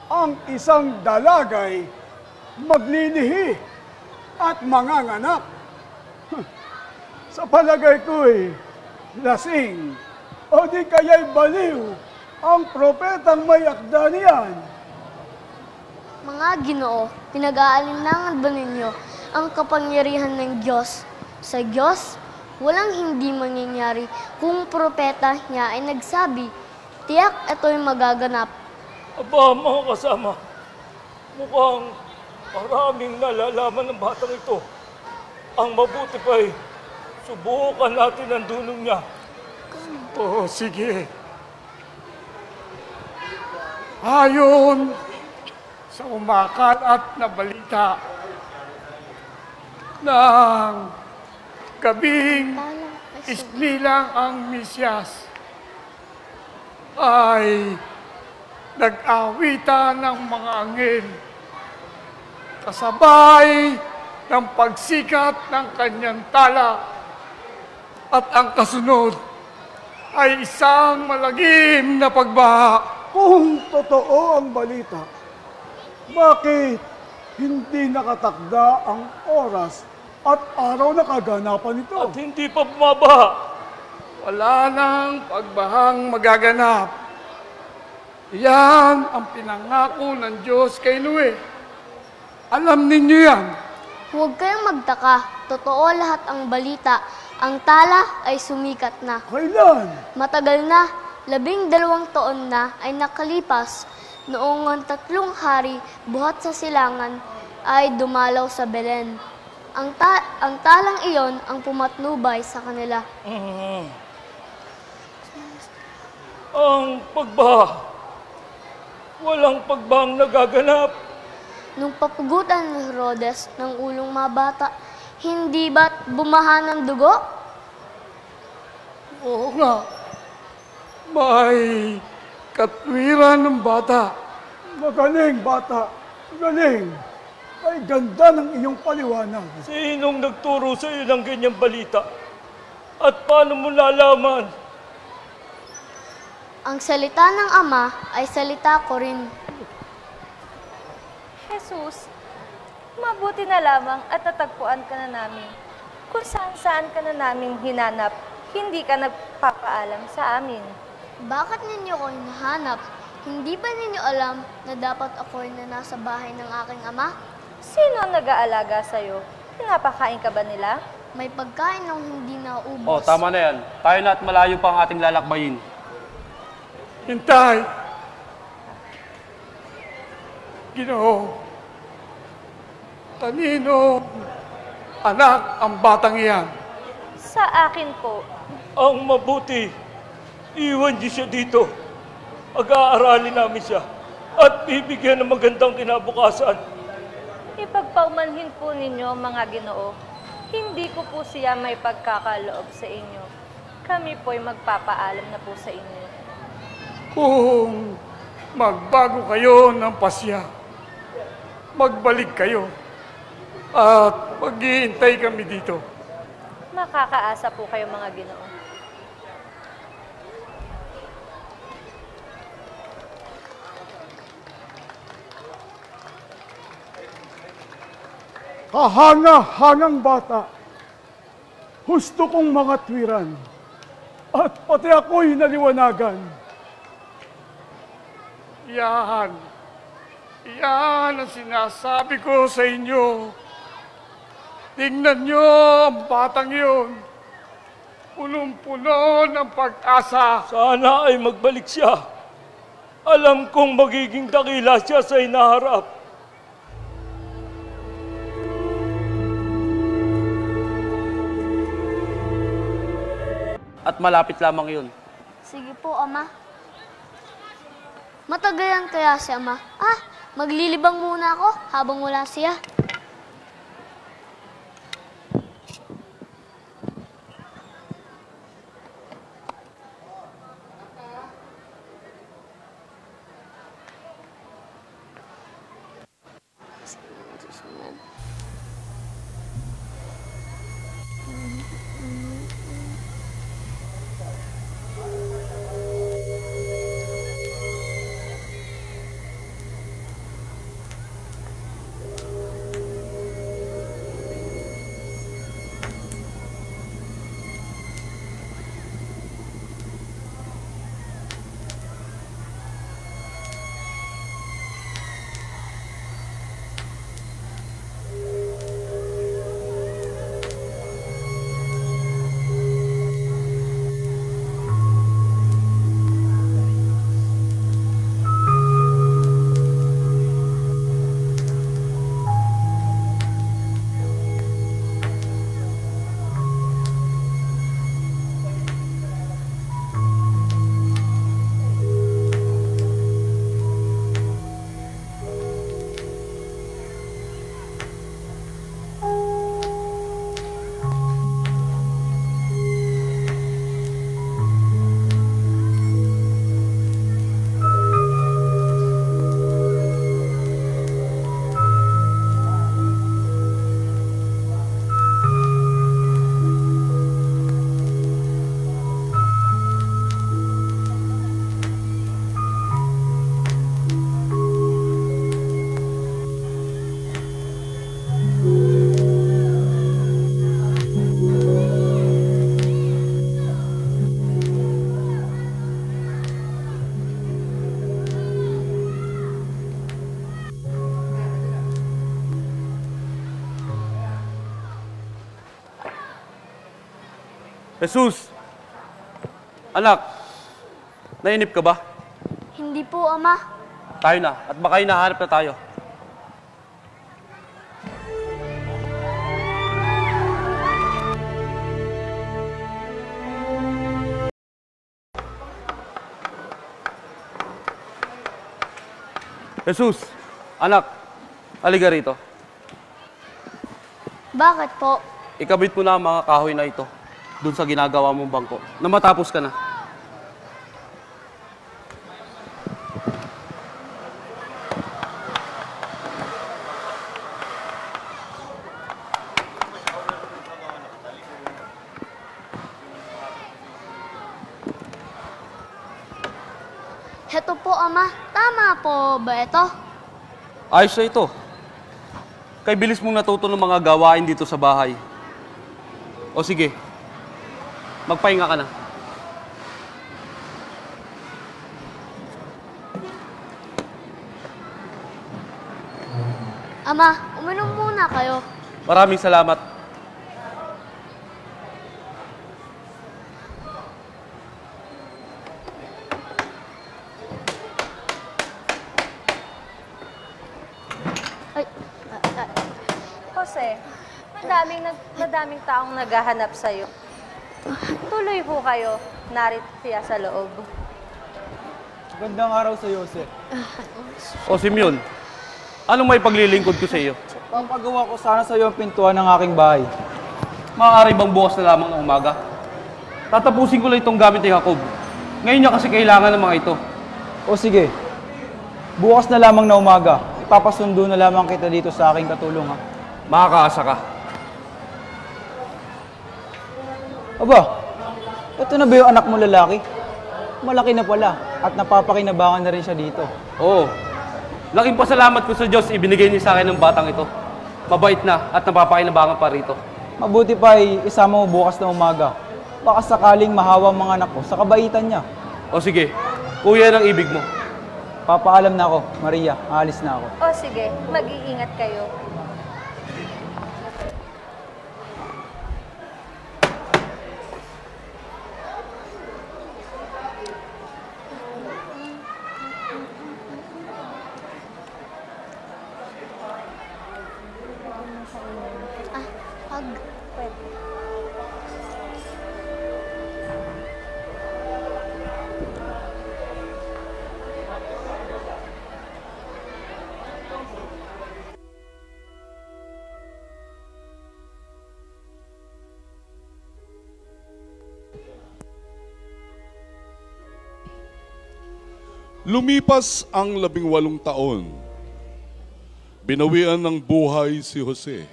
[SPEAKER 6] ang isang dalagay maglilihi at manganganak. Sa palagay ko'y lasing o di kaya'y baliw ang propetang may akda niyan.
[SPEAKER 16] Mga Ginoo, pinag-aalinlangan ba ninyo ang kapangyarihan ng Diyos? Sa Diyos, walang hindi mangyayari kung propeta niya ay nagsabi, tiyak ito'y magaganap.
[SPEAKER 18] Aba, mga kasama, mukhang maraming nalalaman ng batang ito. Ang mabuti pa'y subukan natin ang dunong niya.
[SPEAKER 11] Oo, sige. Ayon sa umakalat na balita ng gabing isnilang ang Misyas ay nag-awitan ng mga anghel kasabay ng pagsikat ng kanyang tala at ang kasunod ay isang malagim na pagbaha.
[SPEAKER 6] Kung totoo ang balita, bakit hindi nakatakda ang oras at araw na kaganapan nito?
[SPEAKER 18] At hindi pa bumabaha.
[SPEAKER 11] Wala nang pagbahang magaganap. Yan ang pinangako ng Diyos kay Noe. Alam ninyo yan.
[SPEAKER 16] Huwag kayong magtaka. Totoo lahat ang balita. Ang tala ay sumikat na.
[SPEAKER 6] Kailan?
[SPEAKER 16] Matagal na. 12 taon na ay nakalipas. Noong 3 hari, buhat sa silangan, ay dumalaw sa Belen. Ang talang iyon ang pumatnubay sa kanila.
[SPEAKER 18] Ang pagbaha. Walang pagbahang nagaganap.
[SPEAKER 16] Nung papugutan ni Herodes ng ulong mga bata, hindi ba't bumaha ng dugo?
[SPEAKER 11] Oo nga. May katwiran ng bata.
[SPEAKER 6] Magaling, bata. Magaling. Ay, ganda ng iyong paliwanag.
[SPEAKER 18] Sinong nagturo sa iyo ng ganyang balita? At paano mo nalaman?
[SPEAKER 16] Ang salita ng Ama ay salita ko rin.
[SPEAKER 2] Jesus, mabuti na lamang at natagpuan ka na namin. Kung saan-saan ka na naming hinanap, hindi ka nagpapaalam sa amin.
[SPEAKER 16] Bakit ninyo ko hinahanap? Hindi ba ninyo alam na dapat ako'y na nasa bahay ng aking ama?
[SPEAKER 2] Sino ang nag-aalaga sa'yo? Pinapakain ka ba nila?
[SPEAKER 16] May pagkain ng hindi naubos.
[SPEAKER 4] Oh, tama na yan. Tayo na at malayo pa ang ating lalakbayin.
[SPEAKER 11] Hintay! Ginoo, kanino anak ang batang iyan?
[SPEAKER 2] Sa akin po.
[SPEAKER 18] Ang mabuti, iwan niyo siya dito. Pag-aaralin namin siya at bibigyan ng magandang kinabukasan.
[SPEAKER 2] Ipagpaumanhin po ninyo, mga Ginoo. Hindi ko po siya may pagkakaloob sa inyo. Kami po'y magpapaalam na po sa inyo.
[SPEAKER 11] Kung magbago kayo ng pasya, magbalik kayo at maghihintay kami dito.
[SPEAKER 2] Makakaasa po kayo, mga Ginoo.
[SPEAKER 6] Kahanga-hangang bata. Husto kong mga twiran. At pati ako'y naliwanagan.
[SPEAKER 11] Yan. Yan ang sinasabi ko sa inyo. Tingnan nyo ang batang yun. Punong-puno ng pag-asa.
[SPEAKER 18] Sana ay magbalik siya. Alam kong magiging dakila siya sa hinaharap.
[SPEAKER 4] At malapit lamang yun.
[SPEAKER 16] Sige po, Ama. Matagayan kaya si Ama. Maglilibang muna ako habang wala siya.
[SPEAKER 4] Jesus! Anak, nainip ka ba?
[SPEAKER 16] Hindi po, Ama.
[SPEAKER 4] Tayo na, at baka hinahanap na tayo. Jesus! Anak, halika rito.
[SPEAKER 16] Bakit po?
[SPEAKER 4] Ikabit mo na ang mga kahoy na ito dun sa ginagawa mong bangko na matapos ka na.
[SPEAKER 16] Heto po, Ama. Tama po ba ito?
[SPEAKER 4] Ayos na ito. Kay bilis mong natuto ng mga gawain dito sa bahay. O sige, magpahinga ka na.
[SPEAKER 16] Ama, uminom muna kayo.
[SPEAKER 4] Maraming salamat.
[SPEAKER 2] Jose, madaming taong naghahanap sa'yo. Tuloy ho kayo, narito siya sa loob.
[SPEAKER 7] Gandang araw sa Jose.
[SPEAKER 4] O Simeon, anong may paglilingkod ko sa iyo?
[SPEAKER 7] Papagawa ko sana sa iyo ang pintuan ng aking bahay.
[SPEAKER 4] Maaari bang bukas na lamang ng umaga? Tatapusin ko lang itong gamit ni Jacob. Ngayon niya kasi kailangan ng mga ito.
[SPEAKER 7] O sige, bukas na lamang na umaga. Ipapasundo na lamang kita dito sa aking katulong, ha?
[SPEAKER 4] Makakaasa ka.
[SPEAKER 7] Aba, ito na ba yung anak mo lalaki? Malaki na pala at napapakinabangan na rin siya dito.
[SPEAKER 4] Oo. Laking pasalamat ko sa Diyos, ibinigay niya sa akin ng batang ito. Mabait na at napapakinabangan pa rito.
[SPEAKER 7] Mabuti pa ay isama mo bukas na umaga. Baka sakaling mahawa ang mga anak ko sa kabaitan niya.
[SPEAKER 4] O sige, kuya ng ibig mo.
[SPEAKER 7] Papaalam na ako, Maria. Aalis na ako.
[SPEAKER 2] O sige, mag-iingat kayo.
[SPEAKER 13] Lumipas ang 18 taon. Binawian ng buhay si Jose.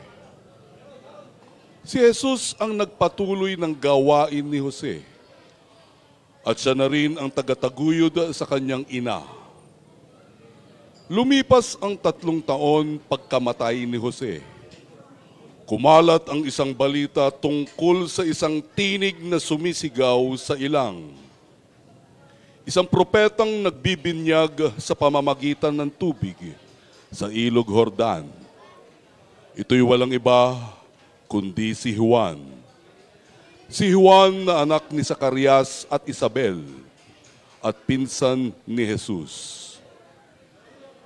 [SPEAKER 13] Si Jesus ang nagpatuloy ng gawain ni Jose. At siya na rin ang tagataguyod sa kanyang ina. Lumipas ang 3 taon pagkamatay ni Jose. Kumalat ang isang balita tungkol sa isang tinig na sumisigaw sa ilang. Isang propetang nagbibinyag sa pamamagitan ng tubig sa ilog Jordan. Ito'y walang iba kundi si Juan. Si Juan na anak ni Zacarias at Isabel at pinsan ni Jesus.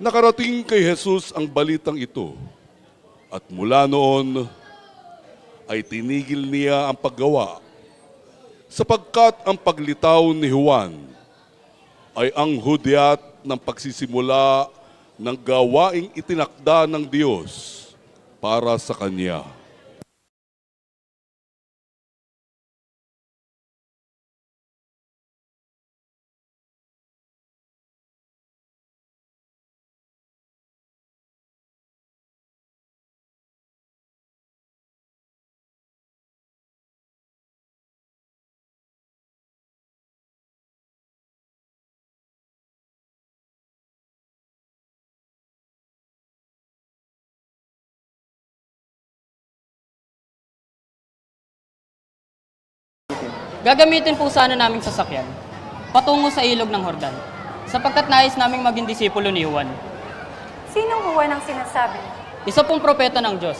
[SPEAKER 13] Nakarating kay Jesus ang balitang ito at mula noon ay tinigil niya ang paggawa sapagkat ang paglitaw ni Juan ay ang hudyat ng pagsisimula ng gawaing itinakda ng Diyos para sa Kanya.
[SPEAKER 19] Gagamitin po sana naming sasakyan patungo sa ilog ng Jordan sapagkat nais naming maging disipulo ni Juan.
[SPEAKER 20] Sinong Juan ang sinasabi?
[SPEAKER 19] Isa pong propeta ng Diyos.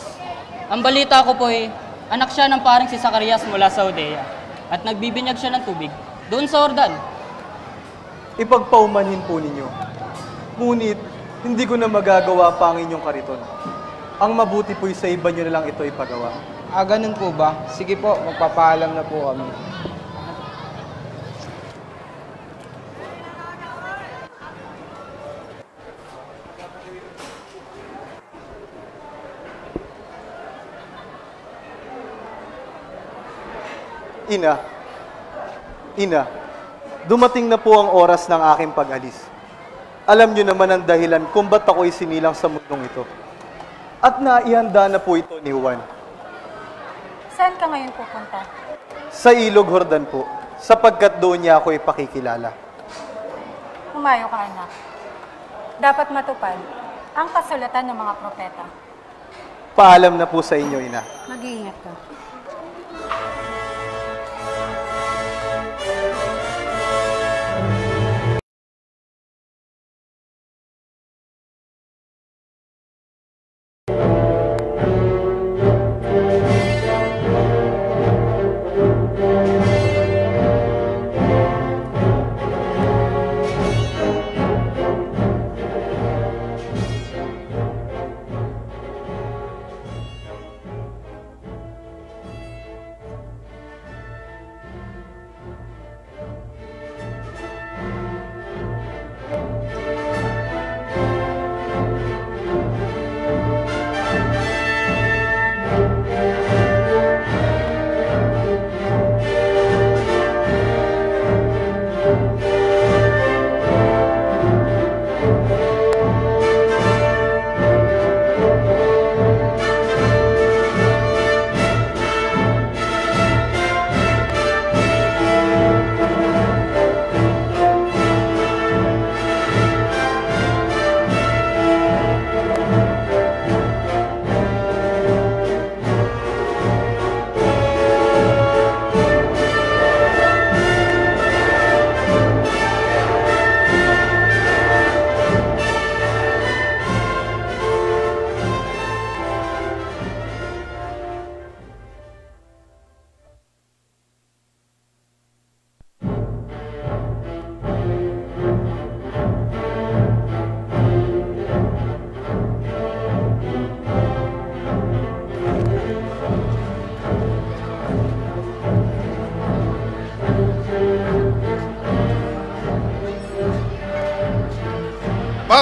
[SPEAKER 19] Ang balita ko po ay anak siya ng paring si Zacarias mula sa Judea at nagbibinyag siya ng tubig doon sa Jordan.
[SPEAKER 21] Ipagpaumanhin po ninyo. Ngunit, hindi ko na magagawa pa ang inyong kariton. Ang mabuti po'y sa iba nyo na lang ito ipagawa.
[SPEAKER 22] Ganun po ba? Sige po, magpapaalam na po kami.
[SPEAKER 21] Ina, dumating na po ang oras ng aking pag-alis. Alam niyo naman ang dahilan kung ba't ako'y sinilang sa mundong ito. At naihanda na po ito ni Juan.
[SPEAKER 20] Saan ka ngayon pupunta?
[SPEAKER 21] Sa Ilog Jordan po, sapagkat doon niya ako'y pakikilala.
[SPEAKER 20] Humayo ka, anak. Dapat matupad ang kasulatan ng mga propeta.
[SPEAKER 21] Paalam na po sa inyo, Ina.
[SPEAKER 20] Mag-iingat ka.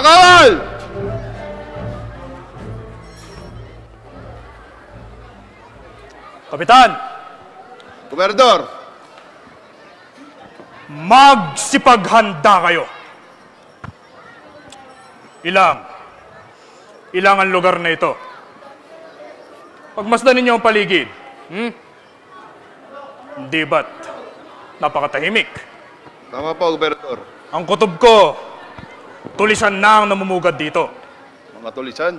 [SPEAKER 12] Kawal!
[SPEAKER 18] Kapitan!
[SPEAKER 12] Gobernador!
[SPEAKER 18] Magsipaghanda kayo. Ilang ang lugar na ito. Pagmasdan ninyo ang paligid. Hindi ba't napakatahimik?
[SPEAKER 12] Tama po, Gobernador.
[SPEAKER 18] Ang kutob ko, tulisan na ang namumugad dito.
[SPEAKER 12] Mga tulisan?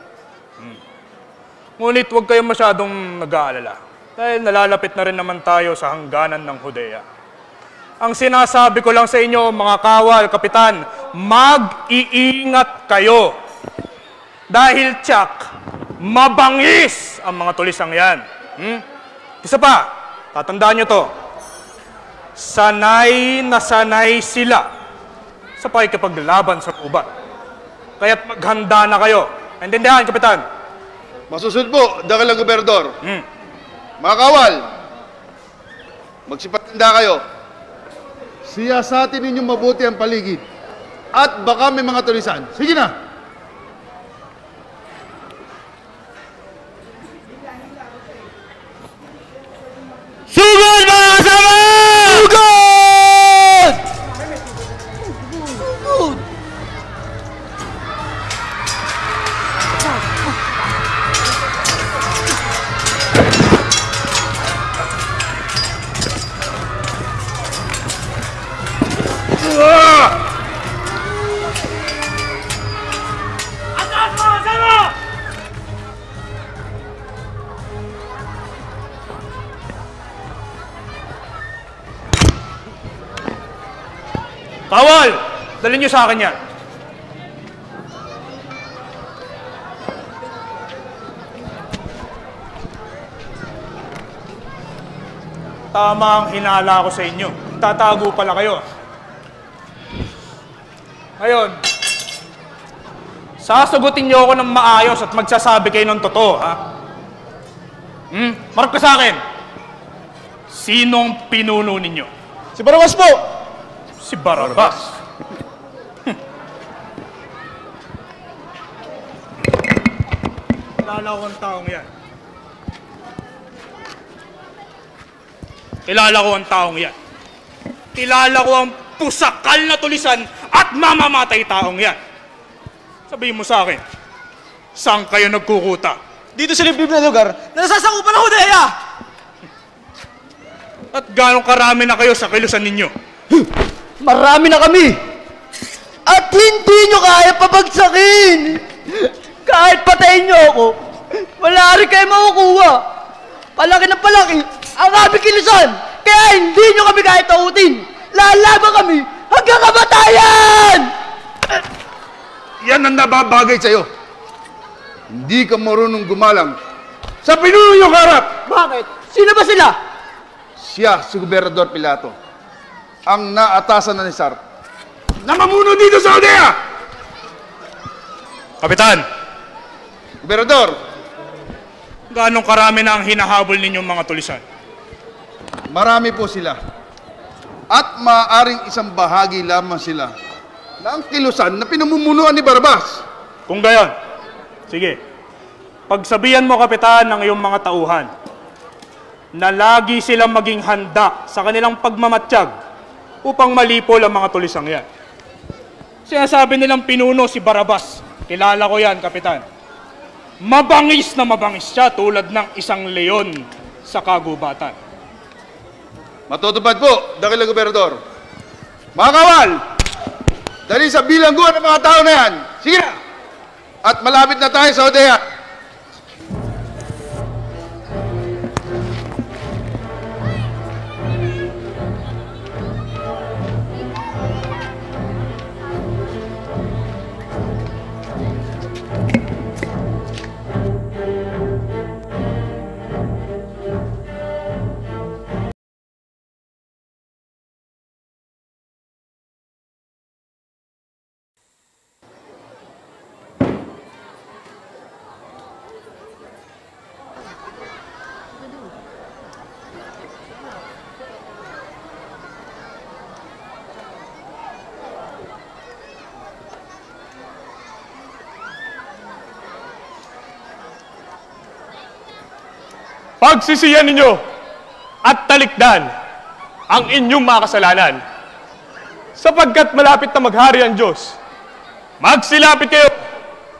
[SPEAKER 18] Ngunit huwag kayong masyadong nag-aalala. Dahil nalalapit na rin naman tayo sa hangganan ng Judea. Ang sinasabi ko lang sa inyo, mga kawal, kapitan, mag-iingat kayo. Dahil tiyak, mabangis ang mga tulisang yan. Isa pa, tatandaan nyo to. Sanay na sanay sila sa pakikipaglaban sa gubat. Kaya't maghanda na kayo. Naintindihan, kapitan?
[SPEAKER 12] Masusunod po, dakilang Gobernador. Mga kawal, magsipagtanda kayo. Siyasatin ninyong mabuti ang paligid. At baka may mga tulisan. Sige na!
[SPEAKER 10] Sugod mga kasama!
[SPEAKER 12] Sugod!
[SPEAKER 10] Sugod!
[SPEAKER 18] Atas mga kasama! Kawal! Dalhin niyo sa akin yan.
[SPEAKER 12] Tama ang hinala ko sa inyo. Tatago pala kayo. Ngayon, sasagutin niyo ako ng maayos at magsasabi kayo ng totoo, ha? Marap ka sa akin. Sinong pinuno ninyo?
[SPEAKER 8] Si Barabas po!
[SPEAKER 12] Si Barabas. Kilala ko ang taong yan. Kilala ko ang taong yan. Kilala ko ang pusakal na tulisan at mamamatay taong yan. Sabihin mo sa akin, saan kayo nagkukuta?
[SPEAKER 8] Dito sa liblib na lugar na nasasakupan ng Judea!
[SPEAKER 12] At gano'ng karami na kayo sa kilusan ninyo?
[SPEAKER 1] Marami na kami! At hindi nyo kaya pabagsakin! Kahit patayin nyo ako, wala rin kayo makukuha! Palaki na palaki ang aming kilusan! Kaya hindi nyo kami kahit tautin! Lalaban kami hanggang kamatayan!
[SPEAKER 3] Yan ang nababagay sa'yo. Hindi ka marunong gumalang sa pinuno niyong harap!
[SPEAKER 1] Bakit? Sino ba sila?
[SPEAKER 3] Siya, si Gobernador Pilato, ang naatasan na ni Sar na mamuno dito sa Judea!
[SPEAKER 12] Kapitan!
[SPEAKER 3] Gobernador!
[SPEAKER 12] Gano'ng karami na ang hinahabol ninyong mga tulisan?
[SPEAKER 3] Marami po sila. At maaaring isang bahagi lamang sila ng kilusan na pinamumunuan ni Barabas.
[SPEAKER 12] Kung gayon, sige. Pagsabihan mo, Kapitan, ng iyong mga tauhan na lagi silang maging handa sa kanilang pagmamatsyag upang malipol ang mga tulisang yan. Sinasabi nilang pinuno si Barabas. Kilala ko yan, Kapitan. Mabangis na mabangis siya tulad ng isang leon sa kagubatan.
[SPEAKER 3] Matutupad po, dakilang Gobernador. Mga kawal, dali sa bilangguan ng mga tao na yan. Sige na! At malapit na tayo sa Judea.
[SPEAKER 10] Pagsisiyan ninyo at talikdan ang inyong mga kasalanan. Sapagkat malapit na maghari ang Diyos, magsilapit kayo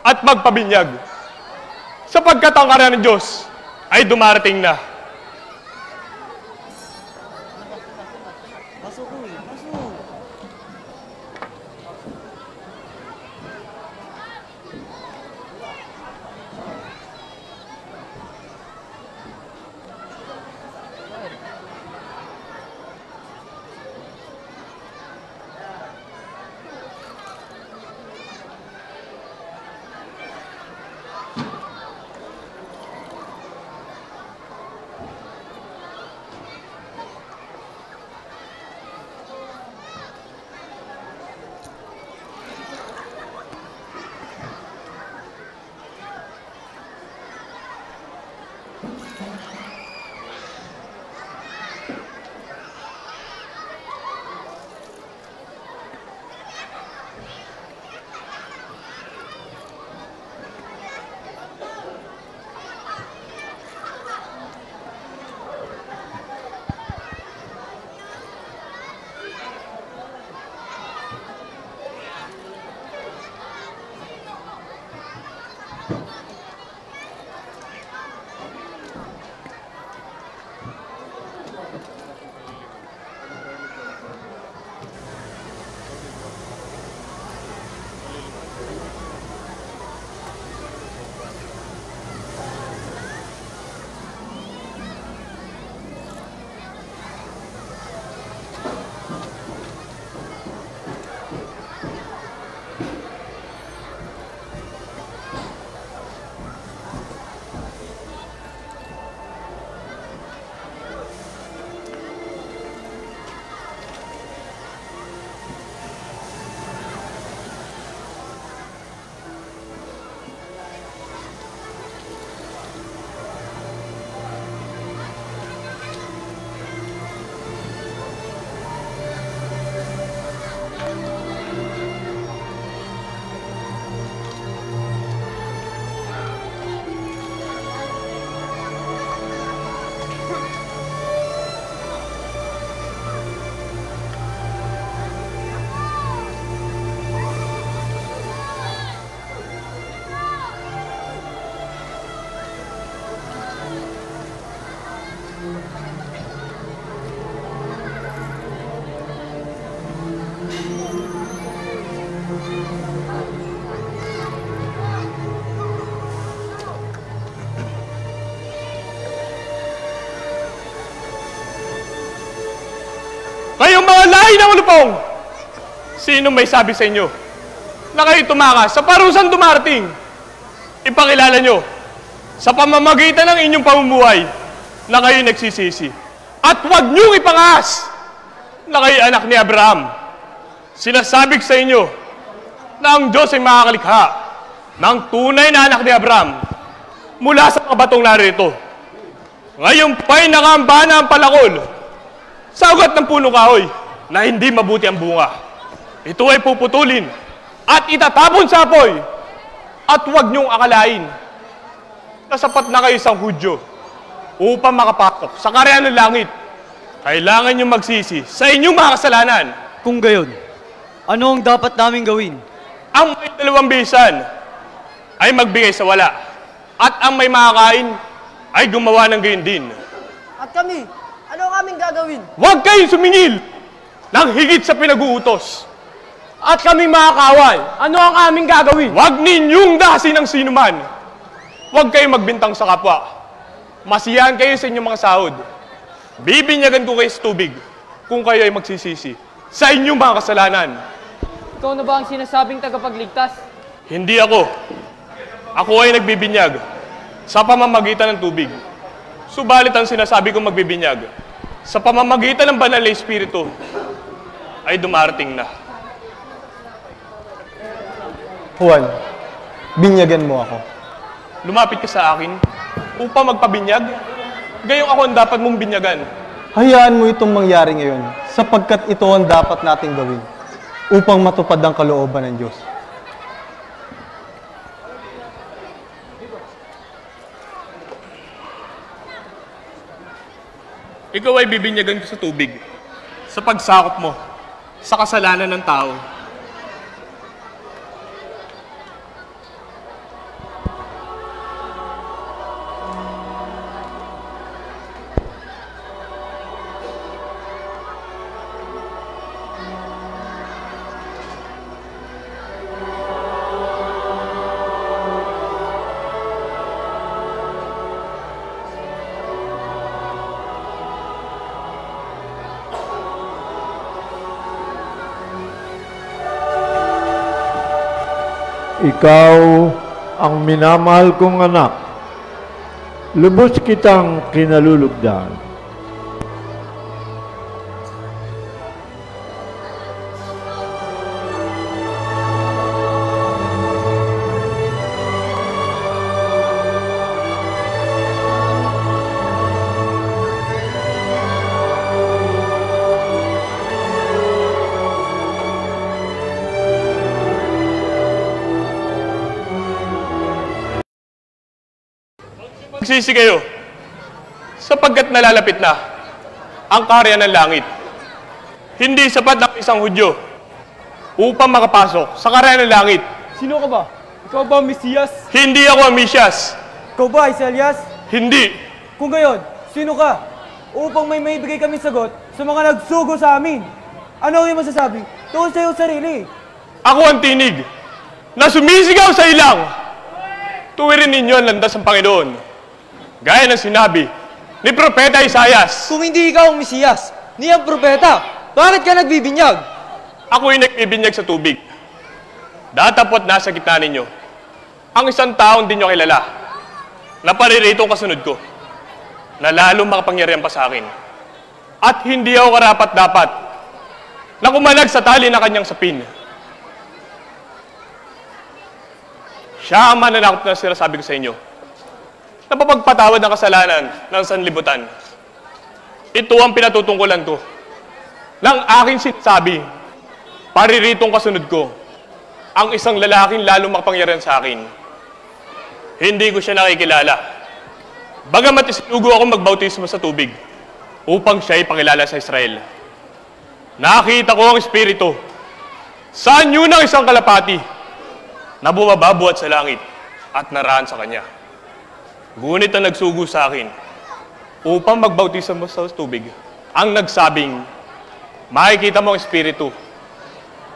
[SPEAKER 10] at magpabinyag. Sapagkat ang karyan ng Diyos ay dumarating na. Kayong mga lahi ng lupong! Sino may sabi sa inyo na kayo tumakas sa parusang dumarating? Ipakilala nyo sa pamamagitan ng inyong pamumuhay na kayo nagsisisi. At huwag niyong ipangas na kayo anak ni Abraham. Sinasabi sa inyo na ang Diyos ay makakalikha ng tunay na anak ni Abraham mula sa mga batong narito. Ngayon pa'y nakahamba na ang palakol sa ugat ng puno kahoy na hindi mabuti ang bunga. Ito ay puputulin at itatapon sa apoy. At huwag niyong akalain na sapat na kayo isang Hudyo upang makapasok sa kaharian ng langit. Kailangan niyong magsisi sa inyong mga kasalanan.
[SPEAKER 1] Kung gayon, ano ang dapat namin gawin?
[SPEAKER 10] Ang may dalawang bisan ay magbigay sa wala. At ang may makakain ay gumawa ng gayon din.
[SPEAKER 1] At kami, ano ang aming gagawin?
[SPEAKER 10] Huwag kayong sumingil ng higit sa pinag-uutos.
[SPEAKER 1] At kami mga kawal, ano ang aming gagawin?
[SPEAKER 10] Huwag ninyong dahasin ng sinuman. Huwag kayong magbintang sa kapwa. Masiyahan kayo sa inyong mga sahod. Bibinyagan ko kayo sa tubig kung kayo ay magsisisi sa inyong mga kasalanan.
[SPEAKER 19] Ikaw na ba ang sinasabing tagapagligtas?
[SPEAKER 10] Hindi ako. Ako ay nagbibinyag sa pamamagitan ng tubig. Subalit ang sinasabi kong magbibinyag sa pamamagitan ng banal na Espiritu ay dumarating na.
[SPEAKER 21] Juan, binyagan mo ako.
[SPEAKER 10] Lumapit ka sa akin upang magpabinyag. Gayong ako ang dapat mong binyagan.
[SPEAKER 21] Hayaan mo itong mangyari ngayon sapagkat ito ang dapat nating gawin upang matupad ang kalooban ng Diyos.
[SPEAKER 10] Ikaw ay bibinyagan ko sa tubig sa pagsakop mo sa kasalanan ng tao.
[SPEAKER 5] Ikaw ang minamahal kong anak. Lubos kitang kinalulugdan.
[SPEAKER 10] Magsisi kayo sapagkat nalalapit na ang kaharian ng langit. Hindi sapat ang isang Hudyo upang makapasok sa kaharian ng langit.
[SPEAKER 9] Sino ka ba? Ikaw ba ang Mesiyas?
[SPEAKER 10] Hindi ako ang Mesiyas.
[SPEAKER 9] Ikaw ba, Isaias?
[SPEAKER 10] Hindi.
[SPEAKER 9] Kung gayon, sino ka? Upang may maibigay kami sagot sa mga nagsugo sa amin. Ano ang iyong masasabi? Tungkol sa iyong sarili.
[SPEAKER 10] Ako ang tinig na sumisigaw sa ilang. Tuwirin ninyo ang landas ng Panginoon. Gaya ng sinabi ni Propeta Isaias.
[SPEAKER 9] Kung hindi ikaw ang Mesiyas, ni ang propeta, bakit ka nagbibinyag?
[SPEAKER 10] Ako'y nagbibinyag sa tubig. Datapot nasa gitna ninyo ang isang taong di nyo kilala na paririto ang kasunod ko na lalong makapangyarihan pa sa akin. At hindi ako karapat-dapat na kumalag sa tali na kanyang sapin. Siya ang mananakop na sinasabi ko sa inyo. Napapagpatawad ng kasalanan ng sanlibutan. Ito ang pinatutungkulan ko ng aking sinasabi. Pariritong kasunod ko ang isang lalaking lalong makapangyarihan sa akin. Hindi ko siya nakikilala. Bagamat isinugo ako magbautismo sa tubig upang siya ipakilala sa Israel. Nakita ko ang Espiritu sa anyo ng isang kalapati na bumababuhat sa langit at naraan sa kanya. Ngunit ang nagsugo sa akin upang magbautismo sa tubig ang nagsabing, makikita mo ang Espiritu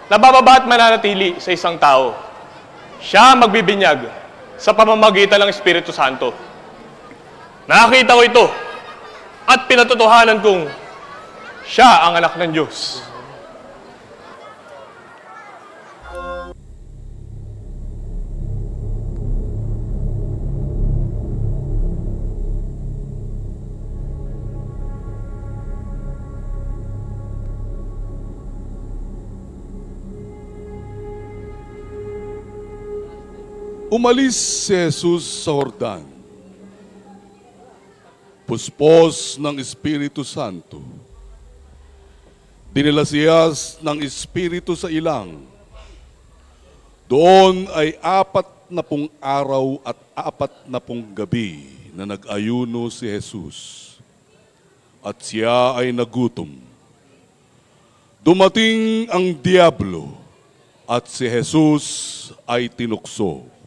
[SPEAKER 10] na bababa at mananatili sa isang tao. Siya magbibinyag sa pamamagitan ng Espiritu Santo. Nakita ko ito at pinatotohanan kong Siya ang anak ng Diyos.
[SPEAKER 13] Umalis si Jesus sa Jordan. Puspos ng Espiritu Santo. Dinala siya ng Espiritu sa ilang. Doon ay 40 araw at 40 gabi na nag-ayuno si Jesus. At siya ay nagutom. Dumating ang Diablo at si Jesus ay tinukso.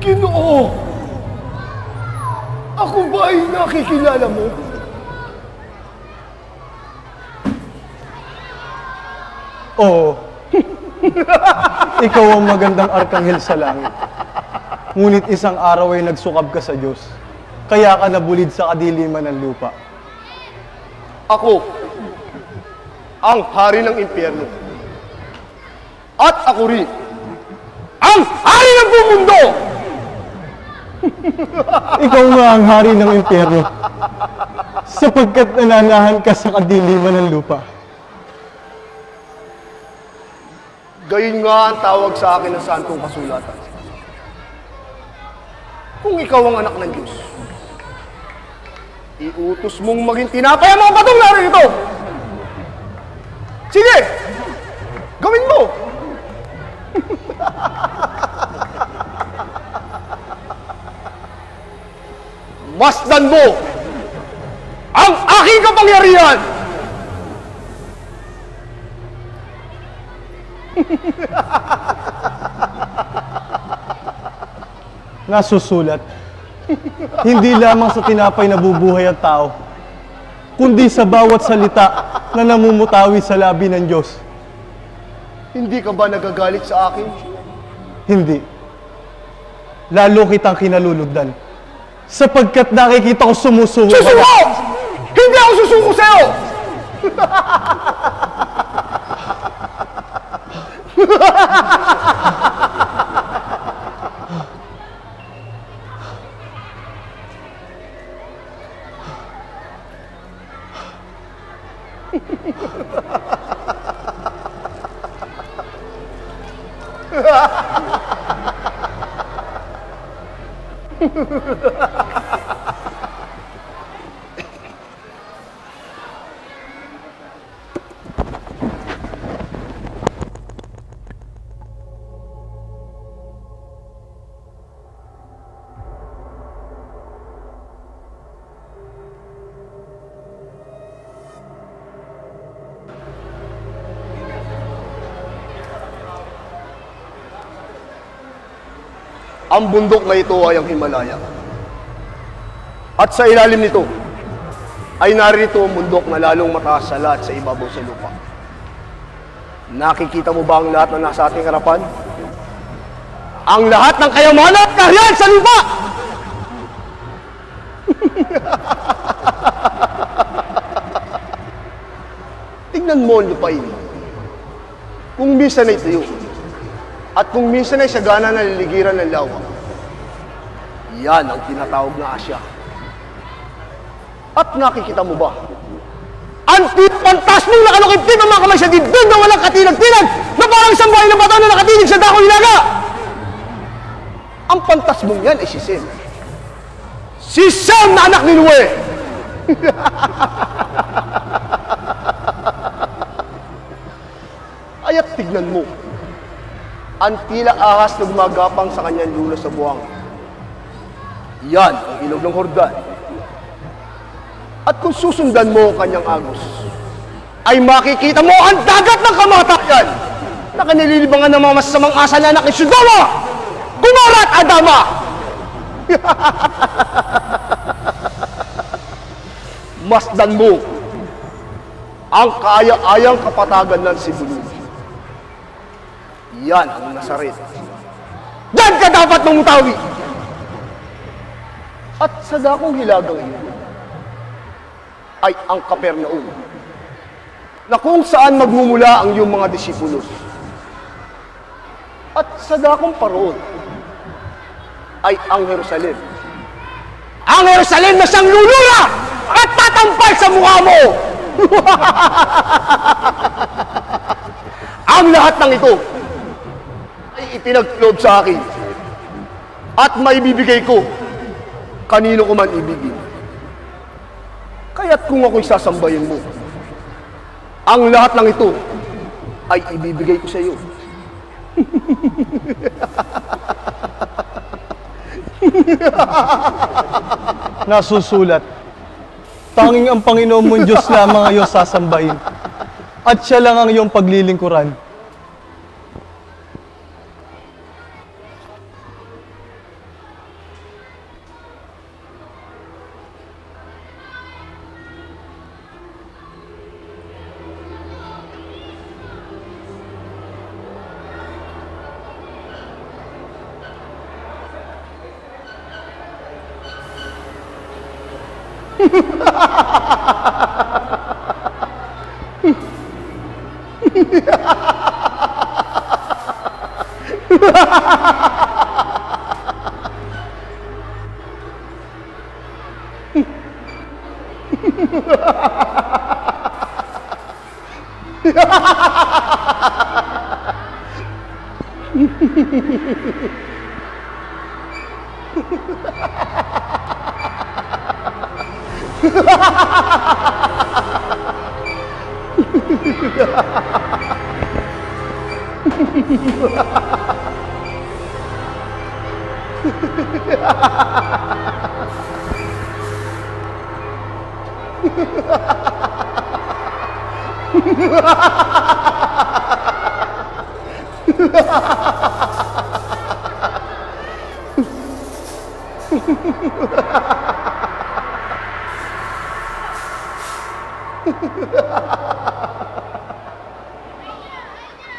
[SPEAKER 11] Ginoo! Ako ba ay nakikilala mo?
[SPEAKER 21] Oo. Ikaw ang magandang arkanghel sa langit. Ngunit isang araw ay nagsukab ka sa Diyos. Kaya ka nabulid sa kadiliman ng lupa.
[SPEAKER 14] Ako, ang hari ng impyerno. At ako rin, ang hari ng buong mundo!
[SPEAKER 21] Ikaw nga ang hari ng impyerno. Sapagkat nananahan ka sa kadiliman ng lupa.
[SPEAKER 14] Gayon nga ang tawag sa akin ng santong kasulatan. Kung ikaw ang anak ng Diyos, iutos mong maging tinapay ang mga batong narito! Sige! Gawin mo! Masdan mo ang aking kapangyarihan!
[SPEAKER 21] Nasusulat, hindi lamang sa tinapay nabubuhay ang tao, kundi sa bawat salita na namumutawi sa labi ng Diyos.
[SPEAKER 14] Hindi ka ba nagagalit sa akin?
[SPEAKER 21] Hindi. Lalo kitang kinalulugdan, Sapagkat nakikita ko sumusuko.
[SPEAKER 14] Susuko! Hindi ako susuko sa'yo! Ang bundok na ito ay ang Himalaya. At sa ilalim nito, ay narito ang bundok na lalong mataas sa lahat sa ibabaw sa lupa. Nakikita mo ba ang lahat na nasa ating harapan? Ang lahat ng kayamanan at kaharian sa lupa! Tingnan mo ang lupain. Kung minsan ay tuyo, at kung minsan ay sagana na liligiran ng lawa, yan ang tinatawag na Asya. At nakikita mo ba? Ang fantasmong nakalukiptip ang mga kamay sa dibdib na walang katinag-tinag na parang isang bahay ng bata na nakatinig sa dako nilaga. Ang fantasmong yan ay si Sem. Si Sem na anak ni Noe! Aya't tignan mo, ang tila ahas na gumagapang sa kanyang lulo sa buwang. Yan ang ilog ng Hordan. At kung susundan mo ang kanyang agos, ay makikita mo ang dagat ng kamatayan na kanililibangan ng mga masasamang asa na anak ni Sodoma, Gomorra at Adama. Masdan mo ang kaaya-ayang kapatagan ng Sibulun. Yan ang Nazaret. Diyan ka dapat mamutawi! At sa dakong hilagang iyon ay ang Kapernaum, na kung saan magmumula ang iyong mga disipulos. At sa dakong paroon ay ang Jerusalem. Ang Jerusalem na siyang lulula at tatampal sa mukha mo! Ang lahat ng ito ay ipinaglob sa akin at maibibigay ko kanino ko man ibigin. Kaya't kung ako'y sasambahin mo, ang lahat ng ito ay ibibigay ko sa iyo.
[SPEAKER 21] Nasusulat, tanging ang Panginoon mong Diyos lamang ang iyong sasambahin, at siya lang ang iyong paglilingkuran.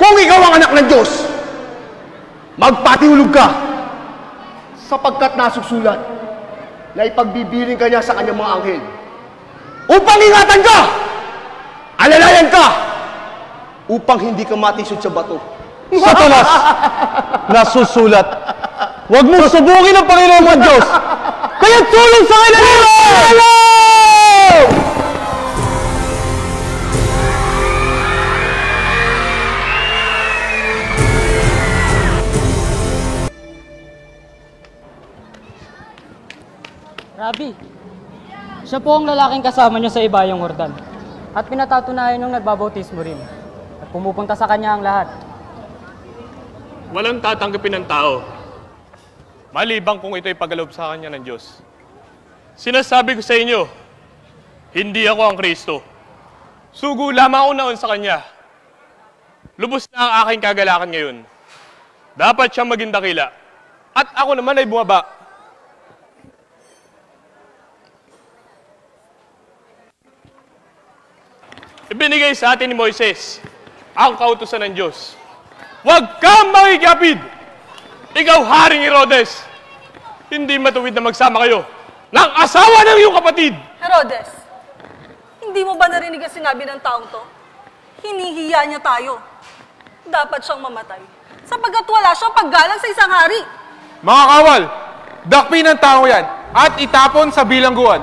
[SPEAKER 14] Kung ikaw ang anak ng Diyos, magpatihulog ka, sapagkat nasusulat, na ipagbibiling ka niya sa kanyang mga anghel. Upang ingatan ka! Alalayan ka! Upang hindi ka matisod sa bato.
[SPEAKER 21] Satanas! Nasusulat. Huwag mo subukin ang Panginoon mo Diyos! Kaya't sulong sa kailangan!
[SPEAKER 19] Rabbi, siya po ang lalaking kasama niyo sa ibayong Hordan. At pinatatunayan niyong nagbabautismo rin. At pumupunta sa kanya ang lahat.
[SPEAKER 10] Walang tatanggapin ng tao. Malibang kung ito'y pagkaloob sa kanya ng Diyos. Sinasabi ko sa inyo, hindi ako ang Kristo. Sugo lamang ako naon sa kanya. Lubos na ang aking kagalakan ngayon. Dapat siyang maging dakila. At ako naman ay bumaba. Ibinigay sa atin ni Moises ang kautusan ng Diyos. Huwag kang makikapid! Ikaw, Haring Herodes! Hindi matuwid na magsama kayo ng asawa ng iyong kapatid!
[SPEAKER 15] Herodes, hindi mo ba narinig ang sinabi ng taong to? Hinihiya niya tayo. Dapat siyang mamatay, sapagkat wala siyang paggalang sa isang hari.
[SPEAKER 8] Mga kawal, dakpin ang tao yan at itapon sa bilangguan.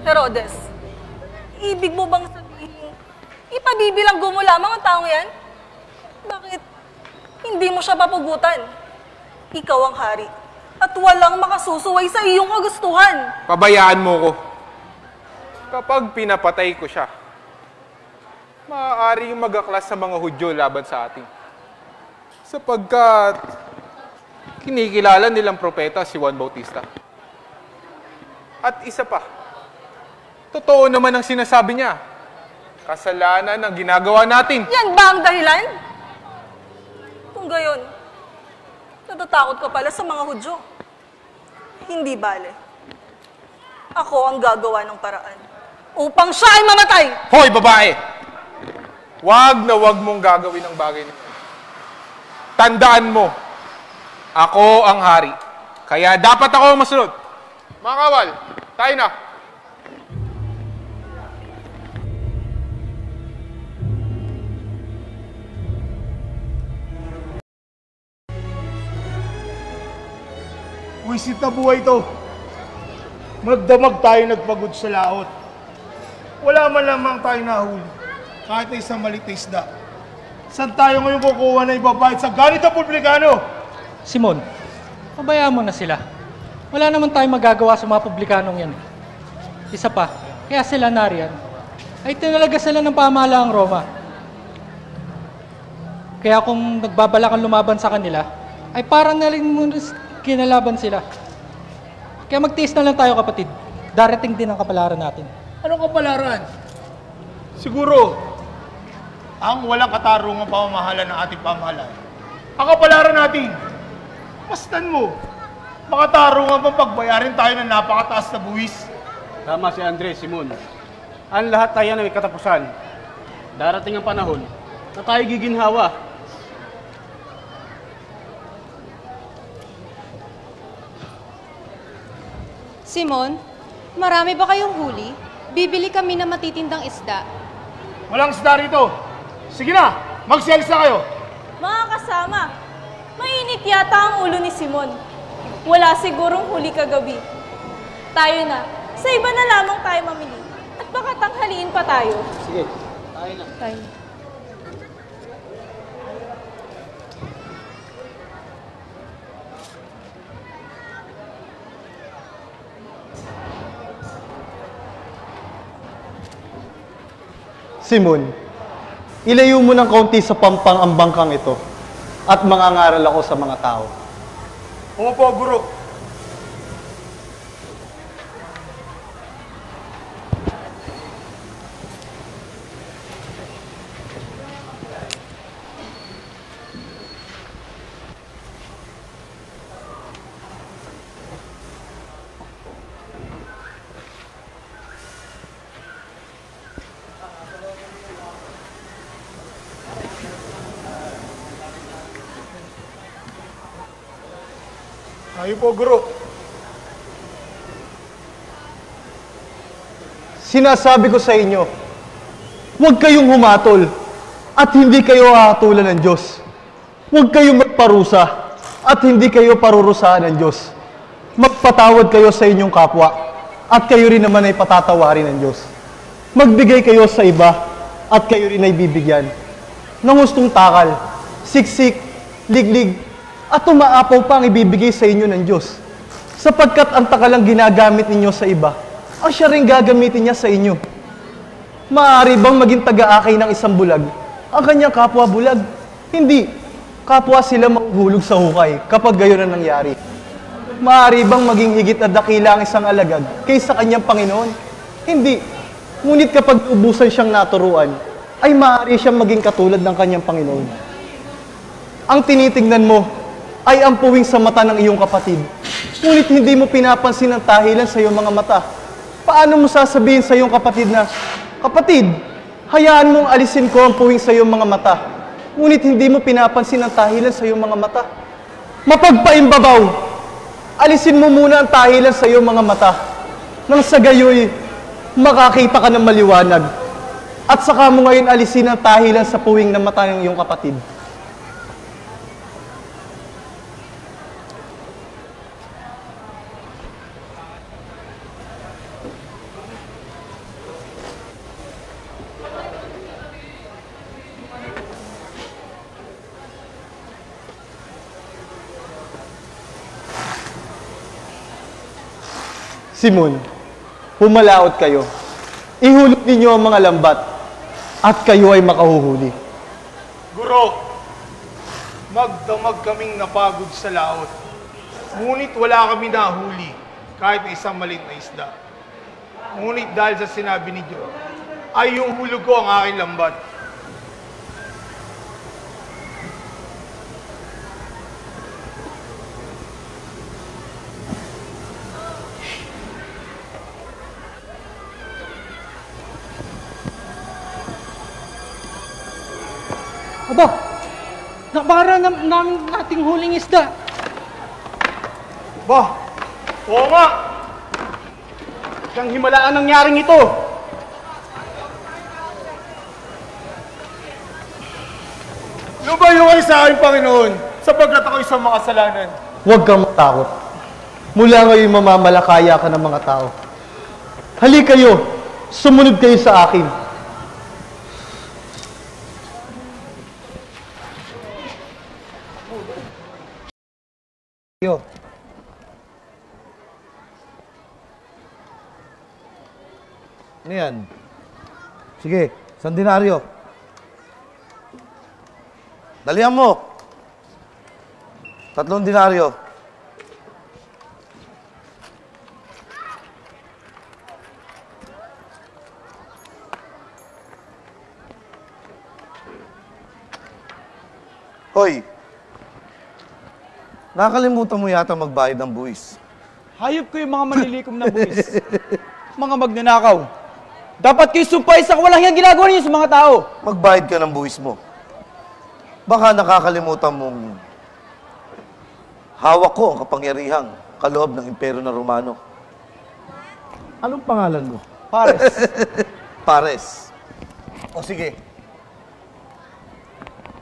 [SPEAKER 15] Herodes, ibig mo bang sabihin, ipabibilanggo mo lamang ang taong yan? Bakit hindi mo siya papugutan? Ikaw ang hari, at walang makasusuway sa iyong kagustuhan.
[SPEAKER 8] Pabayaan mo ko. Kapag pinapatay ko siya, maaaring mag-aklas sa mga Hudyo laban sa atin. Sapagkat kinikilala nilang propeta si Juan Bautista. At isa pa, totoo naman ang sinasabi niya. Kasalanan ang ginagawa natin.
[SPEAKER 15] Yan ba ang dahilan? Kung gayon, natatakot ka pala sa mga Hudyo. Hindi bale. Ako ang gagawa ng paraan upang siya ay mamatay.
[SPEAKER 8] Hoy, babae! Wag na wag mong gagawin ang bagay na yan. Tandaan mo, ako ang hari. Kaya dapat ako ang masunod. Mga kawal, tayo na.
[SPEAKER 11] Wisit na buhay ito. Magdamag tayo nagpagod sa laot. Wala man lamang tayo nahuli. Kahit na isang maliit na isda. Saan tayo ngayon kukuha na ibabayad sa ganitong publikano?
[SPEAKER 17] Simon, pabayaan mo na sila. Wala naman tayong magagawa sa mga publikanong yan. Isa pa, kaya sila nariyan, ay tinalaga sila ng pamahalaang Roma. Kaya kung nagbabala kang lumaban sa kanila, ay parang naling mo kinalaban sila. Kaya magtiis na lang tayo, kapatid. Darating din ang kapalaran natin.
[SPEAKER 11] Anong kapalaran? Siguro, ang walang katarungang pamamahala ng ating pamahalaan. Ang kapalaran natin, mastan mo, makatarungan pang pagbayarin tayo ng napakataas na buwis.
[SPEAKER 4] Tama si Andres, Simon. Ang lahat tayo na may katapusan. Darating ang panahon na tayo giginhawa.
[SPEAKER 23] Simon, marami ba kayong huli? Bibili kami ng matitindang isda.
[SPEAKER 11] Walang isda rito. Sige na, mag-sales na kayo.
[SPEAKER 24] Mga kasama, mainit yata ang ulo ni Simon. Wala sigurong huli kagabi. Tayo na, sa iba na lamang tayo mamili. At baka tanghaliin pa tayo.
[SPEAKER 4] Sige, tayo na.
[SPEAKER 24] Tayo.
[SPEAKER 21] Simon, ilayo mo ng kaunti sa pampang ang bangkang ito at mangangaral ako sa mga tao.
[SPEAKER 11] Opo, Guro. Ayaw po, Guro.
[SPEAKER 21] Sinasabi ko sa inyo, huwag kayong humatol at hindi kayo hahatulan ng Diyos. Huwag kayong magparusa at hindi kayo parurusahan ng Diyos. Magpatawad kayo sa inyong kapwa at kayo rin naman ay patatawarin ng Diyos. Magbigay kayo sa iba at kayo rin ay bibigyan. Ng hustong takal, siksik, liglig, at umaapaw pa ang ibibigay sa inyo ng Diyos. Sapagkat ang takalang ginagamit ninyo sa iba, ang siya rin gagamitin niya sa inyo. Maaari bang maging taga-akay ng isang bulag ang kanyang kapwa bulag? Hindi. Kapwa sila mahuhulog sa hukay kapag gayon ang nangyari. Maaari bang maging higit na dakila ang isang alagad kaysa kanyang Panginoon? Hindi. Ngunit kapag ubusan siyang naturuan, ay maaari siyang maging katulad ng kanyang Panginoon. Ang tinitingnan mo ay ang puwing sa mata ng iyong kapatid. Ngunit hindi mo pinapansin ang tahilan sa iyong mga mata. Paano mo sasabihin sa iyong kapatid na, "Kapatid, hayaan mong alisin ko ang puwing sa iyong mga mata." Ngunit hindi mo pinapansin ang tahilan sa iyong mga mata. Mapagpaimbabaw, alisin mo muna ang tahilan sa iyong mga mata. Nang sa gayoy, makakita ka ng maliwanag. At saka mo ngayon alisin ang tahilan sa puwing ng mata ng iyong kapatid. Simon, humalaot kayo. Ihulog ninyo ang mga lambat at kayo ay makahuhuli.
[SPEAKER 12] Guro, magdamag kaming napagod sa laot. Ngunit wala kami nahuli kahit na isang maliit na isda. Ngunit dahil sa sinabi ni Diyos, ay yung hulog ko ang aking lambat.
[SPEAKER 9] Aba, nakabara namin nating huling isda.
[SPEAKER 12] Bah, oo nga. Siyang himala ang nangyaring ito. Lumayo kayo sa aking Panginoon, sapagkat ako isang makasalanan.
[SPEAKER 21] Huwag kang matakot. Mula ngayon mamamalakaya ka ng mga tao. Hali kayo, sumunod kayo sa akin.
[SPEAKER 2] Ano yan? Sige, 1 denaryo. Dalihan mo. 3 denaryo. Hoy, nakakalimutan mo yata magbayad ng buwis.
[SPEAKER 9] Hayop ko yung mga manlilikom na buwis. Mga magnanakaw. Dapat kayo sumpay sa walang yung ginagawa niyo sa mga tao.
[SPEAKER 2] Magbayad ka ng buwis mo. Baka nakakalimutan mong hawak ko ang kapangyarihang kaloob ng Imperyo na Romano. Anong pangalan mo?
[SPEAKER 9] Pares.
[SPEAKER 2] Pares. O sige.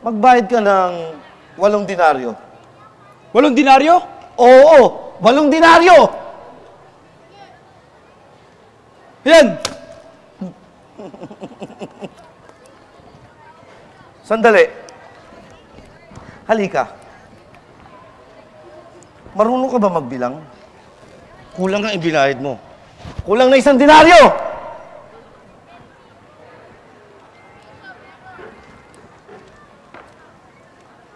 [SPEAKER 2] Magbayad ka ng 8 denaryo.
[SPEAKER 9] 8 denaryo?
[SPEAKER 2] Oo, 8 denaryo!
[SPEAKER 9] Yan!
[SPEAKER 2] Sandali. Halika. Marunong ka ba magbilang? Kulang ang ibinayad mo. Kulang na 1 denaryo!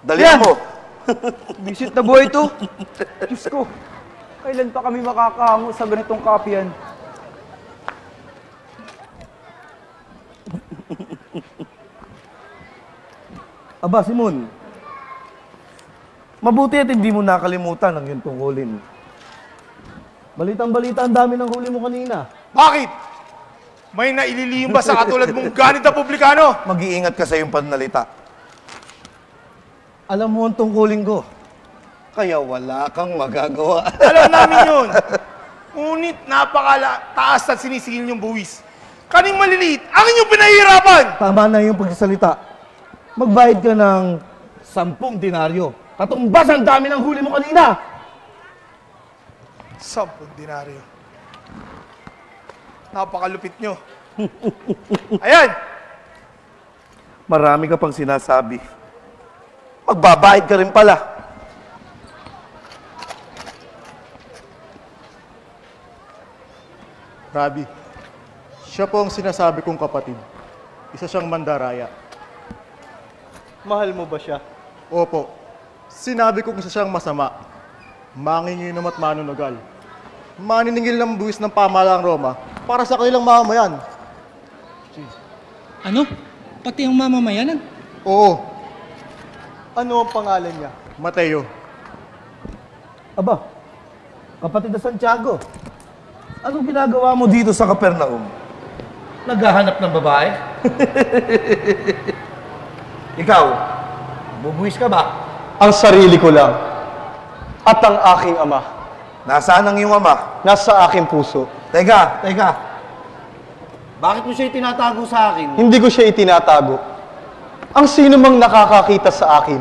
[SPEAKER 2] Dalihan mo!
[SPEAKER 9] Bisit na buhay ito. Diyos ko, kailan pa kami makakahango sa ganitong kapiyan?
[SPEAKER 2] Aba, Simon. Mabuti at hindi mo nakalimutan ang iyong tungkulin. Balitang-balita, ang dami ng huli mo kanina.
[SPEAKER 12] Bakit? May naililihim ba sa katulad mong ganit na publikano?
[SPEAKER 2] Mag-iingat ka sa iyong pananalita. Alam mo ang tungkulin ko. Kaya wala kang magagawa.
[SPEAKER 8] Alam namin yun. Ngunit napakataas at sinisigil niyong buwis. Kaning maliliit, ang inyong pinahihirapan!
[SPEAKER 2] Tama na yung pagsasalita. Magbayad ka ng 10 denaryo. Katumbas ang dami ng huli mo kanina.
[SPEAKER 8] 10 denaryo. Napakalupit nyo. Ayan!
[SPEAKER 2] Marami ka pang sinasabi. Magbabayad ka rin pala.
[SPEAKER 21] Rabi, siya po ang sinasabi kong kapatid. Isa siyang mandaraya. Mahal mo ba siya? Opo. Sinabi kong isa siyang masama. Manginginom at manunugal. Maniningil ng buwis ng pamahalaang Roma para sa kanilang mamamayan.
[SPEAKER 17] Ano? Pati ang mamamayanan?
[SPEAKER 21] Oo. Ano ang pangalan niya? Mateo.
[SPEAKER 2] Aba, kapatid na Santiago. Anong ginagawa mo dito sa Capernaum? Naghahanap ng babae? Ikaw, bubuwis ka ba?
[SPEAKER 21] Ang sarili ko lang. At ang aking ama.
[SPEAKER 2] Nasaan ang iyong ama?
[SPEAKER 21] Nasa aking puso.
[SPEAKER 2] Teka. Bakit mo siya itinatago sa akin?
[SPEAKER 21] Hindi ko siya itinatago. Ang sino mang nakakakita sa akin,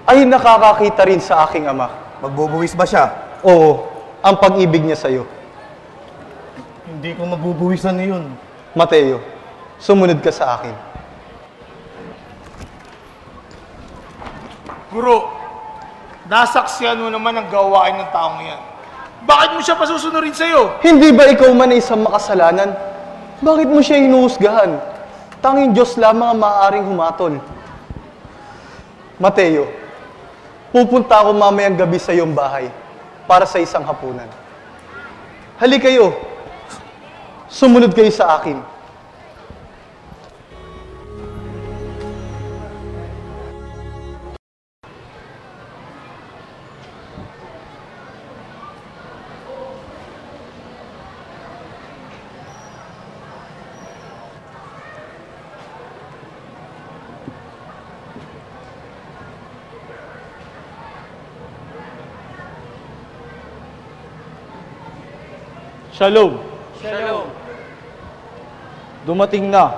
[SPEAKER 21] ay nakakakita rin sa aking ama.
[SPEAKER 2] Magbubuwis ba siya?
[SPEAKER 21] Oo, ang pag-ibig niya sa'yo.
[SPEAKER 2] Hindi ko mabubuwisan na yun.
[SPEAKER 21] Mateo, sumunod ka sa akin.
[SPEAKER 8] Guro, nasaksihan mo naman ang gawain ng taong yan. Bakit mo siya pasusunurin sa'yo?
[SPEAKER 21] Hindi ba ikaw man ay isang makasalanan? Bakit mo siya hinuhusgahan? Tanging Diyos lamang ang maaaring humatol. Mateo, pupunta ako mamayang gabi sa iyong bahay para sa isang hapunan. Hali kayo. Sumunod kayo sa akin.
[SPEAKER 6] Shalom. Shalom. Dumating na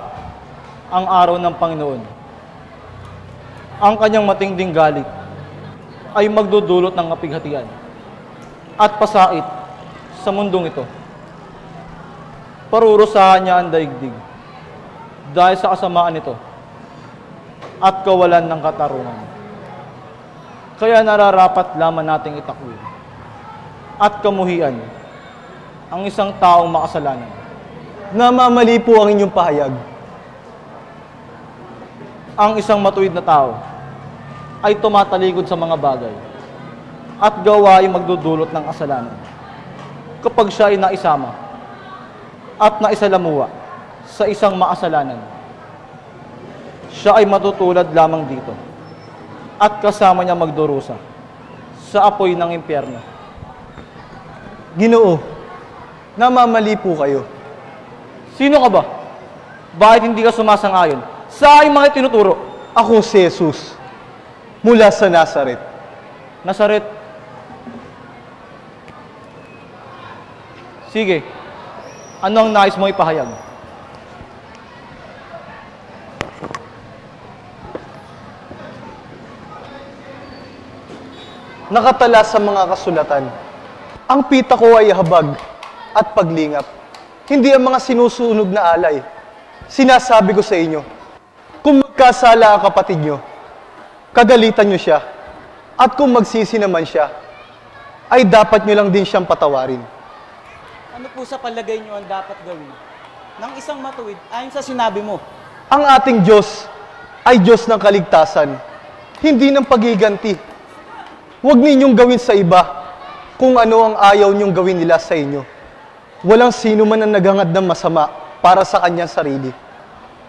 [SPEAKER 6] ang araw ng Panginoon. Ang kanyang matinding galit ay magdudulot ng kapighatian at pasait sa mundong ito. Parurusahan niya ang daigdig dahil sa kasamaan nito at kawalan ng katarungan. Kaya nararapat lamang nating itakwil at kamuhian ang isang taong makasalanan.
[SPEAKER 21] Namamali po ang inyong pahayag.
[SPEAKER 6] Ang isang matuwid na tao ay tumatalikod sa mga bagay at gawa ay magdudulot ng kasalanan kapag siya ay naisama at naisalamuha sa isang makasalanan. Siya ay matutulad lamang dito at kasama niya magdurusa sa apoy ng impyerno.
[SPEAKER 21] Ginoo, namamali po kayo.
[SPEAKER 6] Sino ka ba? Bakit hindi ka sumasang-ayon sa aking mga tinuturo?
[SPEAKER 21] Ako si Jesus, mula sa Nazaret.
[SPEAKER 6] Nazaret? Sige, ano ang nais mong ipahayag?
[SPEAKER 21] Nakatala sa mga kasulatan, ang pita ko ay habag at paglingap. Hindi ang mga sinusunog na alay. Sinasabi ko sa inyo, kung magkasala ang kapatid nyo, kagalitan nyo siya. At kung magsisi naman siya, ay dapat nyo lang din siyang patawarin.
[SPEAKER 7] Ano po sa palagay nyo ang dapat gawin ng isang matuwid ayon sa sinabi mo?
[SPEAKER 21] Ang ating Diyos ay Diyos ng kaligtasan, hindi ng pagiganti. Huwag ninyong gawin sa iba kung ano ang ayaw nyong gawin nila sa inyo. Walang sino man ang nagangad ng masama para sa kanyang sarili.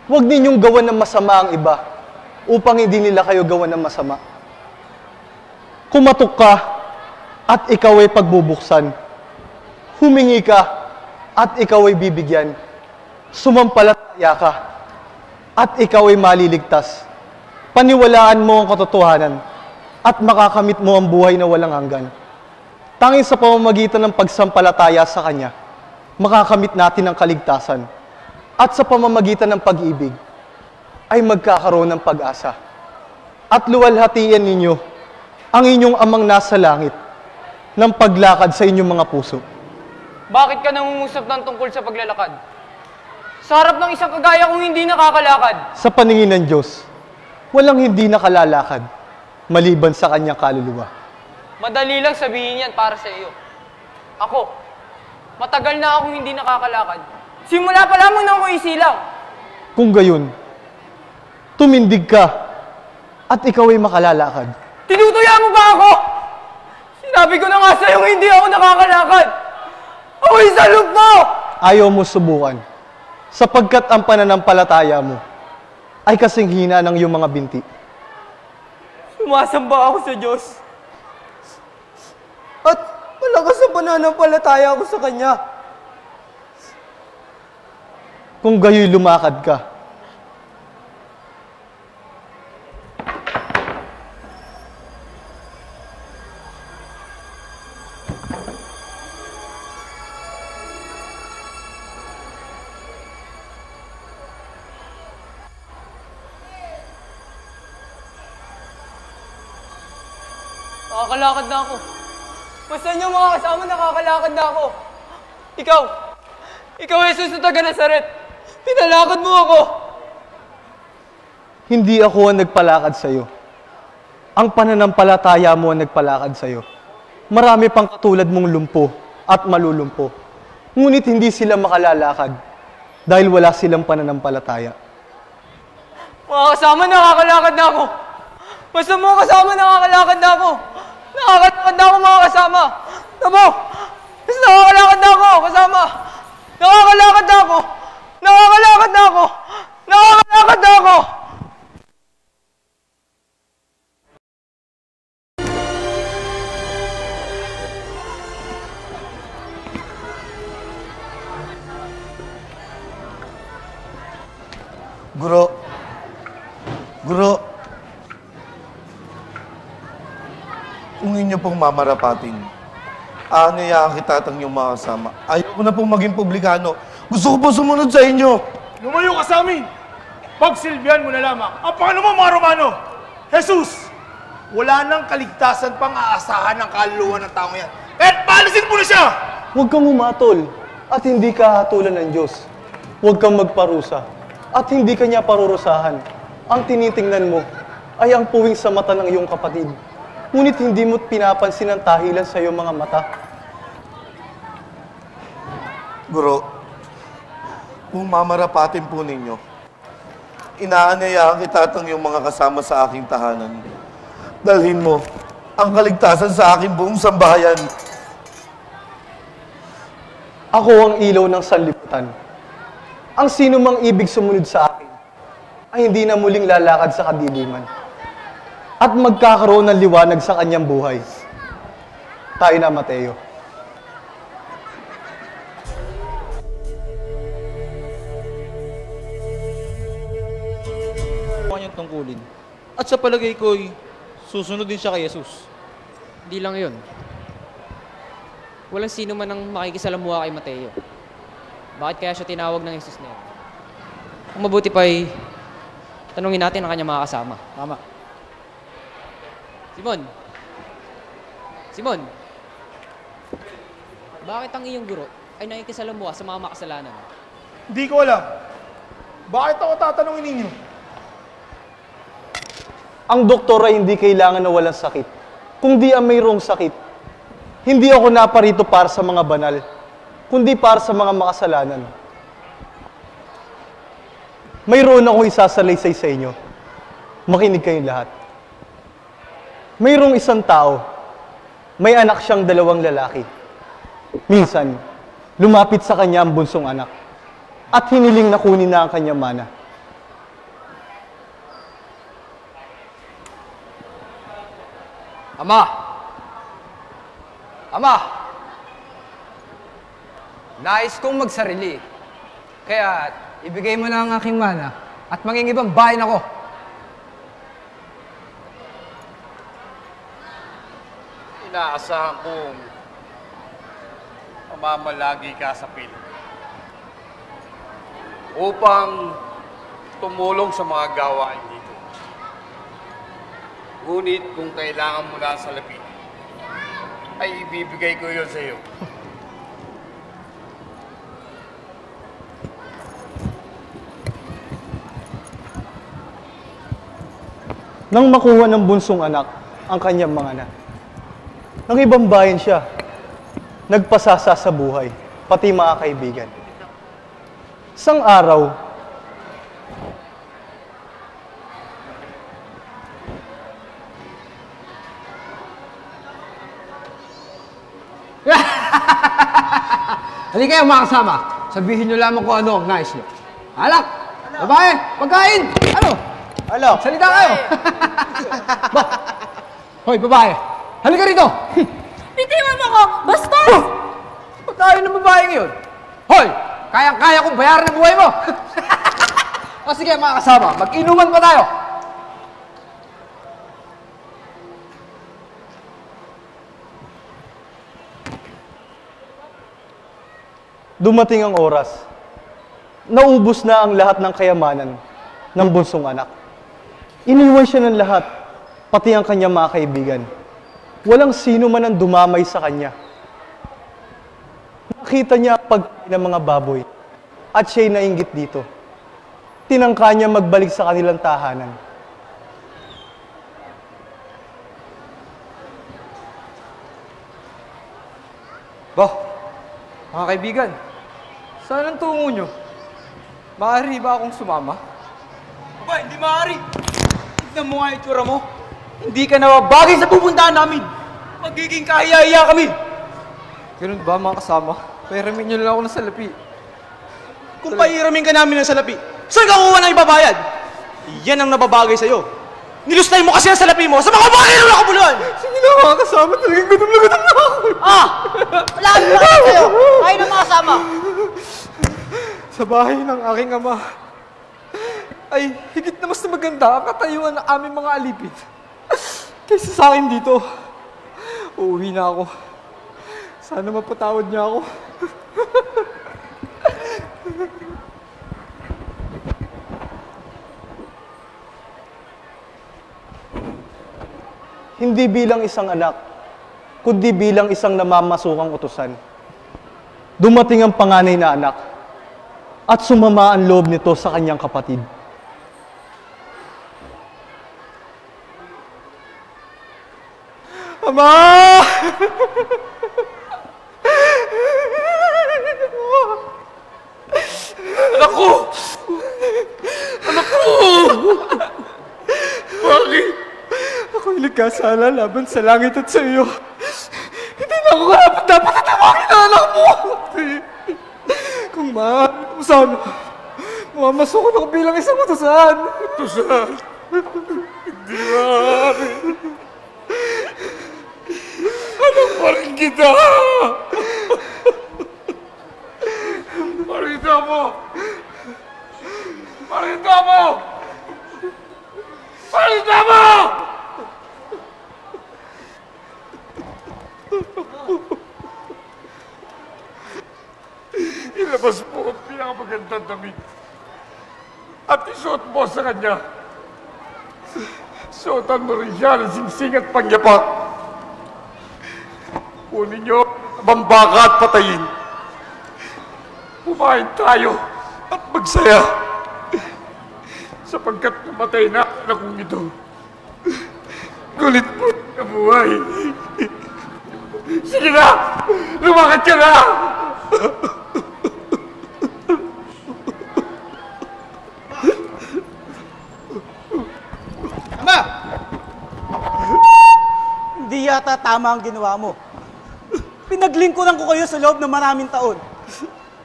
[SPEAKER 21] Huwag ninyong gawan ng masama ang iba upang hindi nila kayo gawan ng masama. Kumatok ka at ikaw ay pagbubuksan. Humingi ka at ikaw ay bibigyan. Sumampalataya ka at ikaw ay maliligtas. Paniwalaan mo ang katotohanan at makakamit mo ang buhay na walang hanggan. Tanging sa pamamagitan ng pagsampalataya sa Kanya, makakamit natin ang kaligtasan. At sa pamamagitan ng pag-ibig, ay magkakaroon ng pag-asa. At luwalhatian ninyo ang inyong amang nasa langit ng paglakad sa inyong mga puso.
[SPEAKER 16] Bakit ka nangungusap ng tungkol sa paglalakad? Sa harap ng isang kagaya kong hindi nakakalakad.
[SPEAKER 21] Sa paningin ng Diyos, walang hindi nakalalakad maliban sa Kanyang kaluluwa.
[SPEAKER 16] Madali lang sabihin yan para sa iyo. Ako, matagal na akong hindi nakakalakad. Simula pa lamang nang ako isilang.
[SPEAKER 21] Kung gayon, tumindig ka at ikaw ay makalalakad.
[SPEAKER 16] Tinutuya mo ba ako? Sinabi ko na nga sa'yo hindi ako nakakalakad. Ako'y salog mo!
[SPEAKER 21] Ayaw mo subukan, sapagkat ang pananampalataya mo ay kasing hina ng iyong mga binti.
[SPEAKER 16] Sumasamba ako sa Diyos.
[SPEAKER 9] At malakas ang pananampalataya ako sa Kanya.
[SPEAKER 21] Kung gayo'y lumakad ka,
[SPEAKER 16] nakakalakad na ako. Basta niyo mga kasama, nakakalakad na ako. Ikaw Jesus na taga Nazaret. Pinalakad mo ako.
[SPEAKER 21] hindi ako ang nagpalakad sa iyo. Ang pananampalataya mo ang nagpalakad sa iyo. Marami pang katulad mong lumpo at malulumpo. Ngunit hindi sila makalalakad dahil wala silang pananampalataya.
[SPEAKER 16] Mga kasama, nakakalakad na ako. Basta mga kasama, nakakalakad na ako. Nakakalakad na ako, mga kasama. Tamo! Basta nakakalakad na ako, kasama. Nakakalakad na ako. Nakakalakad na ako. Nakakalakad na ako.
[SPEAKER 2] Guro, kung inyo pong mamarapatin, aanayaan kita at ang iyong mga kasama. Ayaw ko na pong maging publikano. Gusto ko po sumunod sa inyo.
[SPEAKER 12] Lumayo ka sa amin! Pagsilbihan mo na lamang ang Panginoon mo, mga Romano! Jesus! Wala nang kaligtasan pang aasahan ng kaluluwa ng tao yan. Kahit paalisin mo na siya!
[SPEAKER 21] Huwag kang humatol at hindi ka hatulan ng Diyos. Huwag kang magparusa at hindi ka niya parurusahan. Ang tinitingnan mo ay ang puwing sa mata ng iyong kapatid. Ngunit hindi mo pinapansin ang tahilan sa iyong mga mata.
[SPEAKER 2] Guro, kung mamarapatin po ninyo, inaanayaan kita at ang iyong mga kasama sa aking tahanan. Dalhin mo ang kaligtasan sa aking buong sambahayan.
[SPEAKER 21] Ako ang ilaw ng sanlibutan. Ang sino mang ibig sumunod sa akin ay hindi na muling lalakad sa kadiliman at magkakaroon ng liwanag sa kanyang buhay. Tayo na, Mateo.
[SPEAKER 6] Kanyang tungkulin. At sa palagay ko'y susunod din siya kay Jesus.
[SPEAKER 19] Di lang yun. Walang sino man ang makikisalamuha kay Mateo. Bakit kaya siya tinawag ng Jesus na yun? Kung mabuti pa'y tanungin natin ang kanyang mga kasama.
[SPEAKER 6] Tama.
[SPEAKER 19] Simon! Bakit ang iyong guro ay nakikisalamuha sa mga makasalanan?
[SPEAKER 12] Hindi ko alam. Bakit ako tatanungin ninyo?
[SPEAKER 21] Ang doktor ay hindi kailangan na walang sakit. Kung di ang mayroong sakit, hindi ako naparito para sa mga banal, kundi para sa mga makasalanan. Mayroon akong isasalaysay sa inyo. Makinig kayong lahat. Mayroong isang tao, may anak siyang 2 lalaki. Minsan, lumapit sa kanya ang bunsong anak at hiniling na kunin na ang kanyang mana.
[SPEAKER 18] Ama! Nais kong magsarili. Kaya ibigay mo na ang aking mana at mangingibang bayan ako.
[SPEAKER 1] inaasahan kong mamamalagi ka sa piling upang tumulong sa mga gawain dito. Ngunit kung kailangan mo na sa lapi, ay ibibigay ko yun sa iyo.
[SPEAKER 21] Nang makuha ng bunsong anak ang kanyang mga anak, nang ibang bayan siya, nagpasasa sa buhay, pati mga kaibigan. Isang araw,
[SPEAKER 18] Halika kayo mga kasama. Sabihin nyo lamang kung ano ang nais nyo. Alak! Babae! Pagkain! Ano?
[SPEAKER 21] Ano?
[SPEAKER 18] Salita kayo! Hoy, babae! Halika rito!
[SPEAKER 24] Bitiwan mo ko! Bastos!
[SPEAKER 18] Pagkain ng babae ngayon. Hoy! Kayang-kaya kong bayaran ang buhay mo! O sige mga kasama, mag-inuman pa tayo!
[SPEAKER 21] dumating ang oras. Naubos na ang lahat ng kayamanan ng bunsong anak. Iniwan siya ng lahat, pati ang kanyang mga kaibigan. Walang sino man ang dumamay sa kanya. Nakita niya ang pagkain ng mga baboy at siya'y nainggit dito. Tinangka niya magbalik sa kanilang tahanan.
[SPEAKER 16] Bah, mga kaibigan, saan ang tungo nyo? Maaari ba akong sumama?
[SPEAKER 9] Aba, hindi maaari. Tignan mo nga yung itsura mo. Hindi ka nawabagay sa pupuntahan namin. Magiging kahiya-hiya kami.
[SPEAKER 16] Ganun ba mga kasama? Pahiramin nyo lang ako ng salapi.
[SPEAKER 9] Kung pahiramin ka namin ng salapi, saan ka kuha ng ibabayad? Yan ang nababagay sa'yo. Nilustay mo kasi ang salapi mo sa mga bagay na nakabuluhan!
[SPEAKER 16] Sige na mga kasama, talagang gutom na ako.
[SPEAKER 3] Ah! Wala kami bakit sa'yo! Kayo na mga kasama!
[SPEAKER 16] Sa bahay ng aking ama, ay higit na mas na maganda ang katayuan ng aming mga alipin. Kaysa sa akin dito, uuwi na ako. Sana mapatawad niya ako.
[SPEAKER 21] Hindi bilang isang anak, kundi bilang isang namamasukang utusan. Dumating ang panganay na anak at sumama ang loob nito sa kanyang kapatid.
[SPEAKER 16] Ama!
[SPEAKER 9] Anak ko! Anak ko! Bakit?
[SPEAKER 16] Ako'y nagkasala laban sa langit at sa iyo. Hindi na ako dapat tatawagin ang anak mo! Kung maaari mo sana, mamasukon ako bilang isang utusan.
[SPEAKER 9] Utusan? Hindi maaari. Anak pa rin kita! Parita mo! Parita mo! Parita mo! Ilabas mo ang pinakamagandang damit at isuot mo sa kanya. Suotan mo rin siya ng singsing at pangyapak. Kunin niyo ang baka at patayin. Kumain tayo at magsaya sapagkat namatay na ang anak kong ito. Gulit mo na buhay. Sige na! Lumakad ka na!
[SPEAKER 7] Ama! Hindi yata tama ang ginawa mo. Pinaglingkuran ko kayo sa loob ng maraming taon.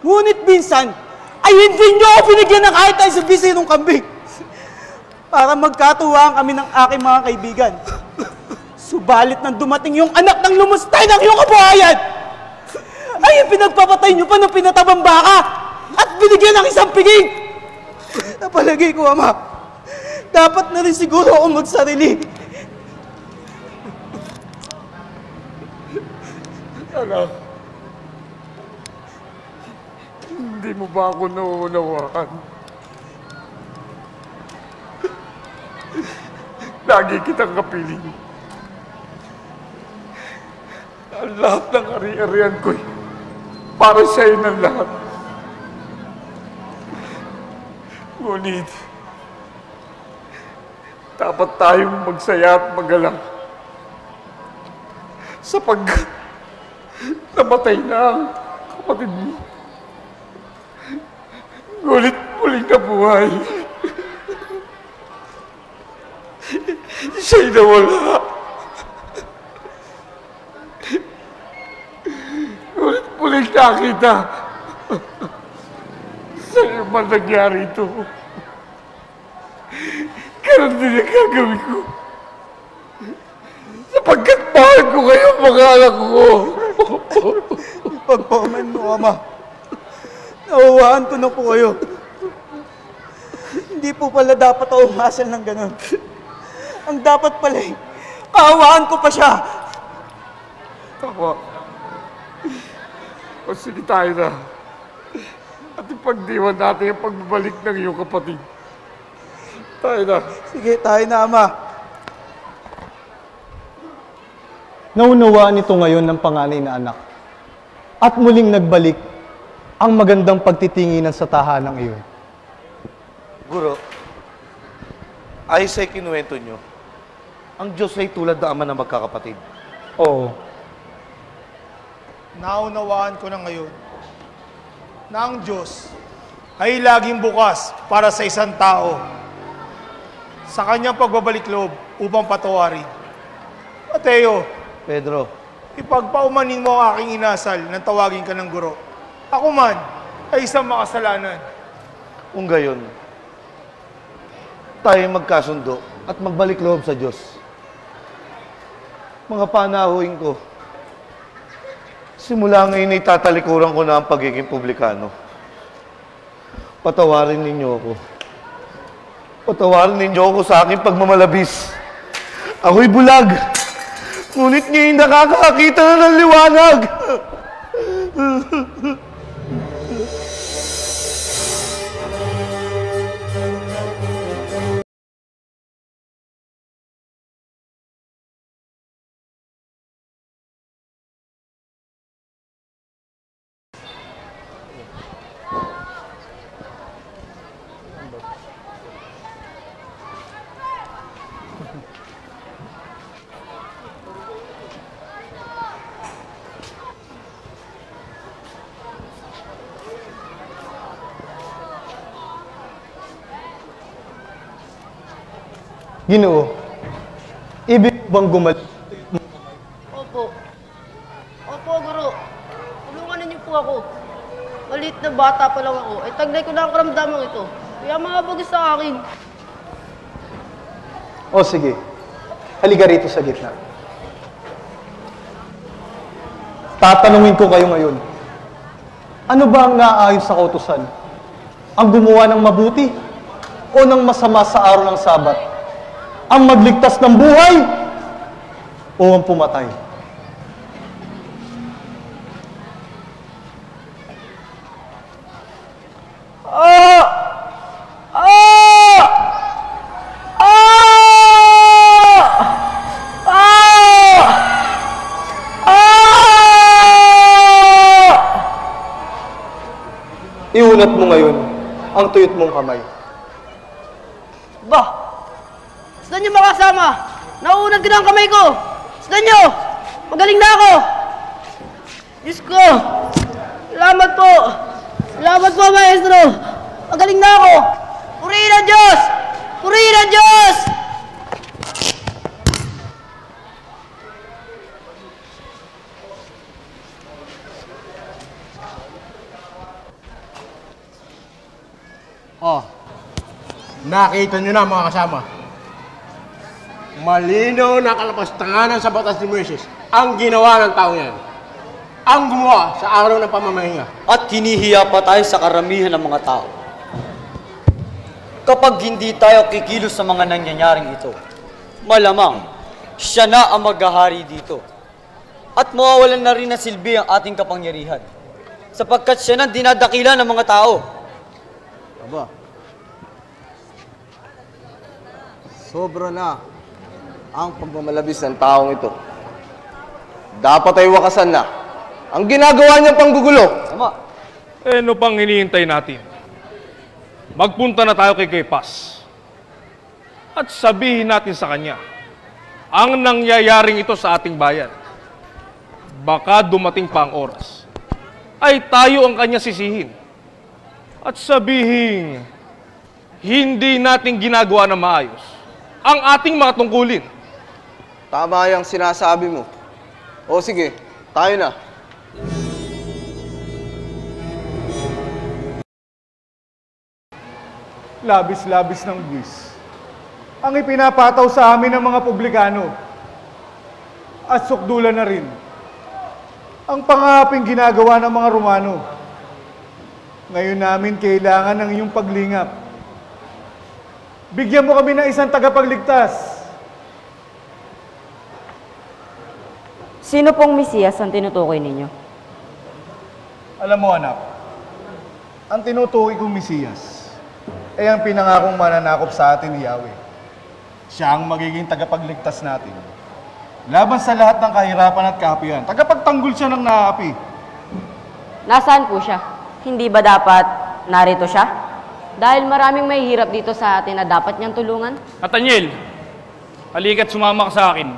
[SPEAKER 7] Ngunit minsan, ay hindi nyo ako binigyan ng kahit ay sa bisirong kambing. Para magkatuwaan kami ng aking mga kaibigan. Subalit nang dumating yung anak ng lumustay ng iyong kabuhayan, ay pinagpapatay nyo pa ng pinatabang baka at binigyan ng isang piging. Napalagay ko, Ama, dapat na rin siguro akong magsarili.
[SPEAKER 1] Anak, hindi mo ba ako nauunawaan? Lagi kitang kapiling. Ang lahat ng ari-arian ko'y para sa'yo ng lahat. Ngunit, dapat tayong magsaya at magalak sapagkat namatay na ang kapatid mo. Ngunit muling nabuhay. Siya'y nawala. Ngunit muling nakita. Sa'yo man nangyari ito. Ganun din ang gagawin ko. Sapagkat mahal ko kayo, mga anak ko.
[SPEAKER 7] Ipagpauman mo, Ama. Nauwaan ko na po kayo. Hindi po pala dapat ako umasal ng ganun. Ang dapat pala kaawaan ko pa siya.
[SPEAKER 1] Tama. O sige tayo na. At ipagdiwan natin ang pagbabalik ng iyong kapatid. Tayo na.
[SPEAKER 7] Sige, tayo na, Ama.
[SPEAKER 21] Naunawaan ito ngayon ng panganay na anak. At muling nagbalik ang magandang pagtitinginan sa tahanang iyon.
[SPEAKER 2] Guro, ay sa kinuwento nyo, ang Diyos ay tulad na ama na magkakapatid.
[SPEAKER 21] Oo.
[SPEAKER 11] Naunawaan ko na ngayon na ang Diyos ay laging bukas para sa isang tao sa kanyang pagbabalik loob upang patawarin. Mateo,
[SPEAKER 2] Pedro,
[SPEAKER 11] ipagpaumanin mo ang aking inasal nang tawagin ka ng guro. Ako man ay isang makasalanan.
[SPEAKER 2] Kung gayon, tayo magkasundo at magbalik loob sa Diyos. Mga panahuin ko, simula ngayon ay tatalikuran ko na ang pagiging publikano. Patawarin ninyo ako. Patawarin ninyo ako sa aking pagmamalabis. Ako'y bulag, ngunit ngayon nakakakita na ng liwanag.
[SPEAKER 21] Ginoo, ibig bang gumaling?
[SPEAKER 5] Opo. Opo, Guro. Tulungan niyo po ako. Maliit na bata pa lang ako. Ay taglay ko na ang karamdamang ito. Kaya makabagis sa akin.
[SPEAKER 21] O sige, halika rito sa gitna. Tatanungin ko kayo ngayon. Ano ba ang naaayon sa kautusan? Ang gumawa ng mabuti o ng masama sa araw ng Sabat? Ang magligtas ng buhay o ang pumatay? Iunat mo ngayon ang tuyot mong kamay.
[SPEAKER 5] Ba! Saan niyo makasama? Nauunad ka na ang kamay ko! Saan niyo? Magaling na ako! Diyos ko! Salamat po! Salamat po, Maestro! Magaling na ako! Purihin ang Diyos! Purihin ang Diyos!
[SPEAKER 8] Oh, nakita nyo na mga kasama. Malinaw na kalapastanganan sa batas ni Moises ang ginawa ng taong yan. Ang gumawa sa araw ng pamamahinga.
[SPEAKER 13] At hinihiya pa tayo sa karamihan ng mga tao. Kapag hindi tayo kikilos sa mga nangyayaring ito, malamang siya na ang maghahari dito. At mawawalan na rin na silbi ang ating kapangyarihan. Sapagkat siya nang dinadakila ng mga tao.
[SPEAKER 10] Aba, sobra na ang pagmamalabis ng taong ito. Dapat ay wakasan na ang ginagawa niyang panggugulo.
[SPEAKER 13] Tama.
[SPEAKER 1] Ano pang hinihintay natin? Magpunta na tayo kay Kepas at sabihin natin sa kanya ang nangyayaring ito sa ating bayan. Baka dumating pa ang oras ay tayo ang kanya sisihin at sabihin hindi natin ginagawa na maayos ang ating mga tungkulin.
[SPEAKER 10] Tama yung sinasabi mo. O sige, tayo na.
[SPEAKER 11] Labis-labis ng buwis ang ipinapataw sa amin ng mga publikano at sukdulan na rin ang pangaping ginagawa ng mga Romano. Ngayon namin kailangan ng iyong paglingap. Bigyan mo kami ng isang tagapagligtas.
[SPEAKER 14] Sino pong Mesiyas ang tinutukoy ninyo?
[SPEAKER 11] Alam mo anak, ang tinutukoy kong Mesiyas ay ang pinangakong mananakop sa atin ni Yahweh. Siya ang magiging tagapagligtas natin. Laban sa lahat ng kahirapan at kahapian. Tagapagtanggol siya ng naapi.
[SPEAKER 14] Nasaan po siya? Hindi ba dapat narito siya? Dahil maraming may hirap dito sa atin na dapat niyang tulungan.
[SPEAKER 12] Nathaniel, halika't sumama ka sa akin.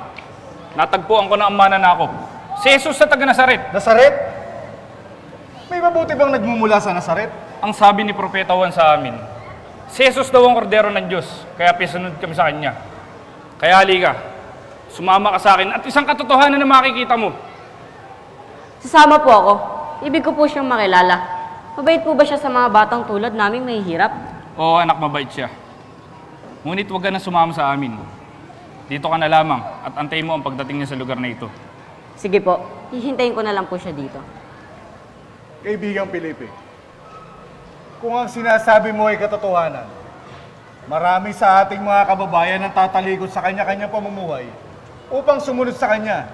[SPEAKER 12] Natagpuan ko na ang mananakop. Si Jesus sa taga Nazaret.
[SPEAKER 11] Nazaret? May mabuti bang nagmumula sa Nazaret?
[SPEAKER 12] Ang sabi ni Propeta Juan sa amin, si Jesus daw ang kordero ng Diyos, kaya pisunod kami sa Kanya. Kaya halika, sumama ka sa akin at isang katotohanan na makikita mo.
[SPEAKER 14] Sasama po ako. Ibig ko po siyang makilala. Mabait po ba siya sa mga batang tulad naming may hirap?
[SPEAKER 12] Oo, anak, mabait siya. Ngunit huwag ka na sumama sa amin. Dito ka na lamang at antayin mo ang pagdating niya sa lugar na ito.
[SPEAKER 14] Sige po, hihintayin ko na lang po siya dito.
[SPEAKER 11] Kaibigang Felipe, kung ang sinasabi mo ay katotohanan, marami sa ating mga kababayan ang tatalikod sa kanya-kanyang pamumuhay upang sumunod sa kanya,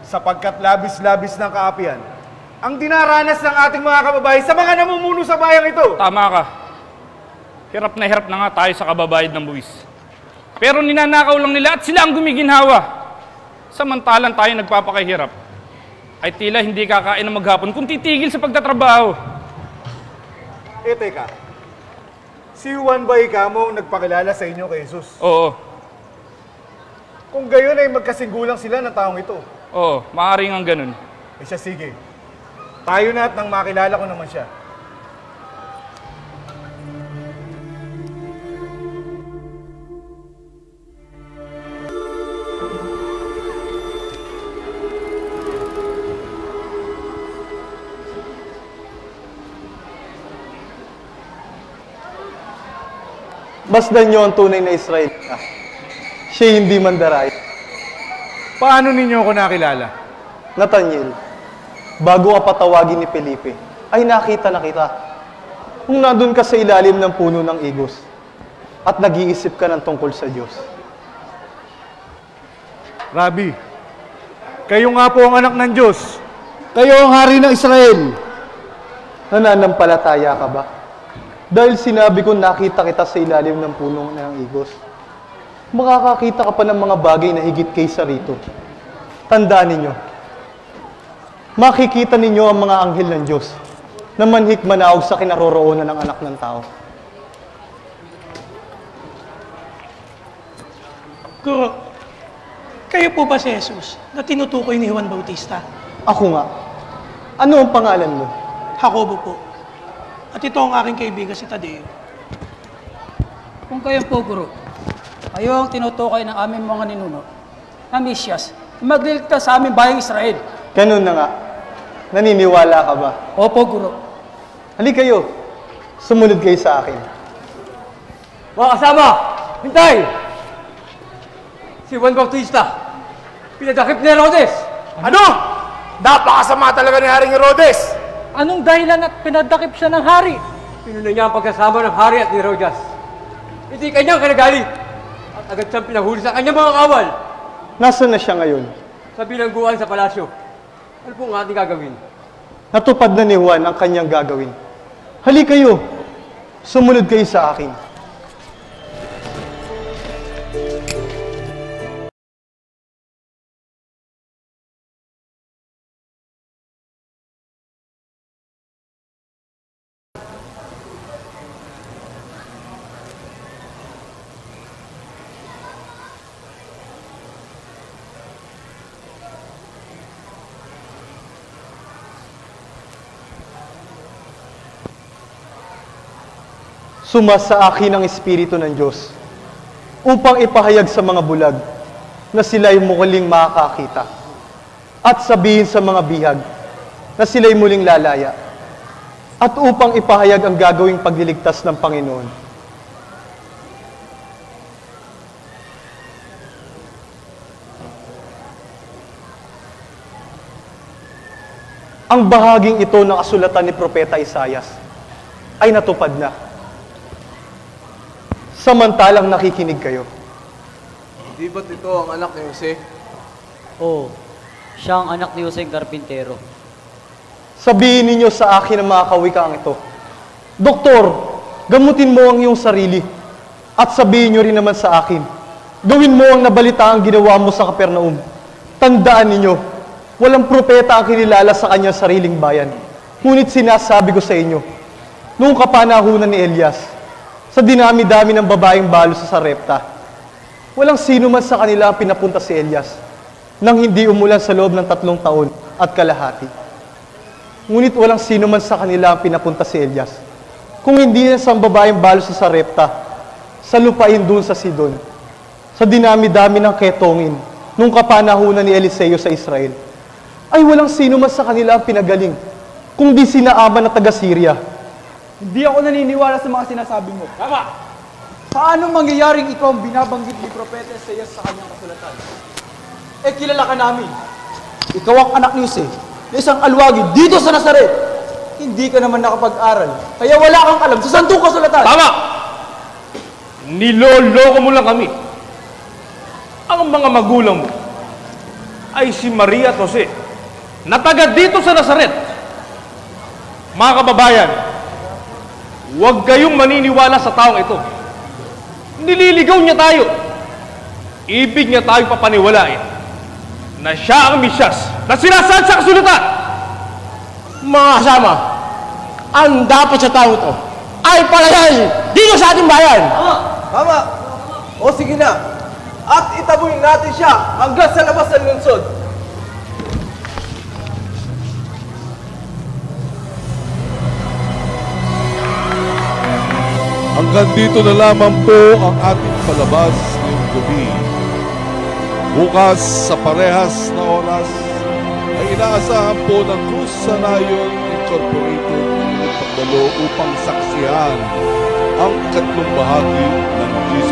[SPEAKER 11] sapagkat labis-labis ng kaapian ang dinaranas ng ating mga kababayan sa mga namumuno sa bayang ito.
[SPEAKER 12] Tama ka. Hirap na nga tayo sa kababayad ng buwis. Pero ninanakaw lang nila at sila ang gumiginhawa. Samantalang tayo nagpapakahirap, ay tila hindi kakain ng maghapon kung titigil sa pagtatrabaho.
[SPEAKER 11] Teka. Si Juan ba ikamo nagpakilala sa inyo kay Jesus?
[SPEAKER 12] Oo.
[SPEAKER 11] Kung gayon ay magkasinggulang sila ng taong ito.
[SPEAKER 12] Oo, maaaring ang ganun.
[SPEAKER 11] Siya sige. Tayo na at nang makilala ko naman siya.
[SPEAKER 21] Masdan niyo ang tunay na Israel. Siya hindi mandaray.
[SPEAKER 11] Paano ninyo ako nakilala?
[SPEAKER 21] Nathaniel, bago ka patawagin ni Felipe, ay nakita na kita. Kung nandun ka sa ilalim ng puno ng igos at nag-iisip ka ng tungkol sa Diyos.
[SPEAKER 11] Rabbi, kayo nga po ang anak ng Diyos. Kayo ang hari ng Israel.
[SPEAKER 21] Nananampalataya ka ba? Dahil sinabi ko nakita kita sa ilalim ng puno ng igos. Makakakita ka pa ng mga bagay na higit kaysa rito. Tandaan ninyo, makikita ninyo ang mga anghel ng Diyos na manhik manaog sa kinaroroonan ng anak ng tao.
[SPEAKER 20] Guro, kayo po ba si Jesus na tinutukoy ni Juan Bautista?
[SPEAKER 21] Ako nga. Ano ang pangalan mo?
[SPEAKER 20] Jacobo po. At ito ang aking kaibigan si Tadeo.
[SPEAKER 22] Kung kayo po, Guro, kayo ang tinutukoy ng aming mga ninuno na Mesiyas, magliligtas sa aming bayang Israel.
[SPEAKER 21] Ganun na nga. Naniniwala ka ba?
[SPEAKER 22] Opo, Guro.
[SPEAKER 21] Halika kayo. Sumunod kayo sa akin.
[SPEAKER 18] Mga kasama, hintay! Si Juan Bautista, pinadakip ni Herodes.
[SPEAKER 8] Ano? Napakasama talaga ni Haring Herodes!
[SPEAKER 17] Anong dahilan at pinadakip siya ng hari?
[SPEAKER 18] Pinuna niya ang pagkasama ng hari at ni Herodas. Hindi kanyang kinagalit. At agad siyang pinahuli sa kanyang mga kawal.
[SPEAKER 21] Nasaan na siya ngayon?
[SPEAKER 18] Sa
[SPEAKER 13] sa bilangguan sa palasyo. Ano pong ating gagawin?
[SPEAKER 21] Natupad na ni Juan ang kanyang gagawin. Hali kayo, sumunod kayo sa akin. Sumasa akin ang Espiritu ng Diyos upang ipahayag sa mga bulag na sila'y muling makakakita at sabihin sa mga bihag na sila'y muling lalaya at upang ipahayag ang gagawing pagliligtas ng Panginoon. Ang bahaging ito ng kasulatan ni Propeta Isaias ay natupad na. Samantalang nakikinig kayo.
[SPEAKER 10] Di ba't ito ang anak ni Jose?
[SPEAKER 13] Oo, siya ang anak ni Jose Carpintero.
[SPEAKER 21] Sabihin ninyo sa akin ang mga kawikaang ito, Doktor, gamutin mo ang iyong sarili. At sabihin nyo rin naman sa akin, gawin mo ang nabalita ang ginawa mo sa Kapernaum. Tandaan ninyo, walang propeta ang kinilala sa kanyang sariling bayan. Ngunit sinasabi ko sa inyo, noong kapanahunan ni Elias, sa dinami-dami ng babaeng balo sa Sarepta, walang sino man sa kanila ang pinapunta si Elias nang hindi umulan sa loob ng 3 taon at kalahati. Ngunit walang sino man sa kanila ang pinapunta si Elias kung hindi na sa babaeng balo sa Sarepta, sa lupain dun sa Sidon, sa dinami-dami ng ketongin nung kapanahunan ni Eliseo sa Israel. Ay walang sino man sa kanila ang pinagaling kung di si Naaman na taga-Syria.
[SPEAKER 7] Hindi ako naniniwala sa mga sinasabi mo. Tama! Paano mangyayaring ikaw ang binabanggit ni Propeta Isaias sa kanyang kasulatan? Eh, kilala ka namin. Ikaw ang anak ni Jose, na isang alwagi dito sa Nazaret. Hindi ka naman nakapag-aral, kaya wala kang alam sa santong kasulatan.
[SPEAKER 1] Tama! Niloloko mo lang kami. Ang mga magulang mo ay si Maria at Jose, na taga dito sa Nazaret. Mga kababayan, huwag kayong maniniwala sa taong ito. Nililigaw niya tayo. Ibig niya tayong papaniwalain na siya ang Mesyas na sinasaad sa kasulatan.
[SPEAKER 8] Mga kasama, ang dapat sa tao ito ay palayasin dito sa ating bayan.
[SPEAKER 10] Tama! O sige na, at itaboy natin siya hanggang sa labas ng lungsod.
[SPEAKER 4] Hanggang dito na lamang po ang ating palabas ngayong gabi. Bukas sa parehas na oras ay inaasahan po ng Cruz Sanayon Incorporated ang pagdalo upang saksihan ang 3 bahagi ng Jesus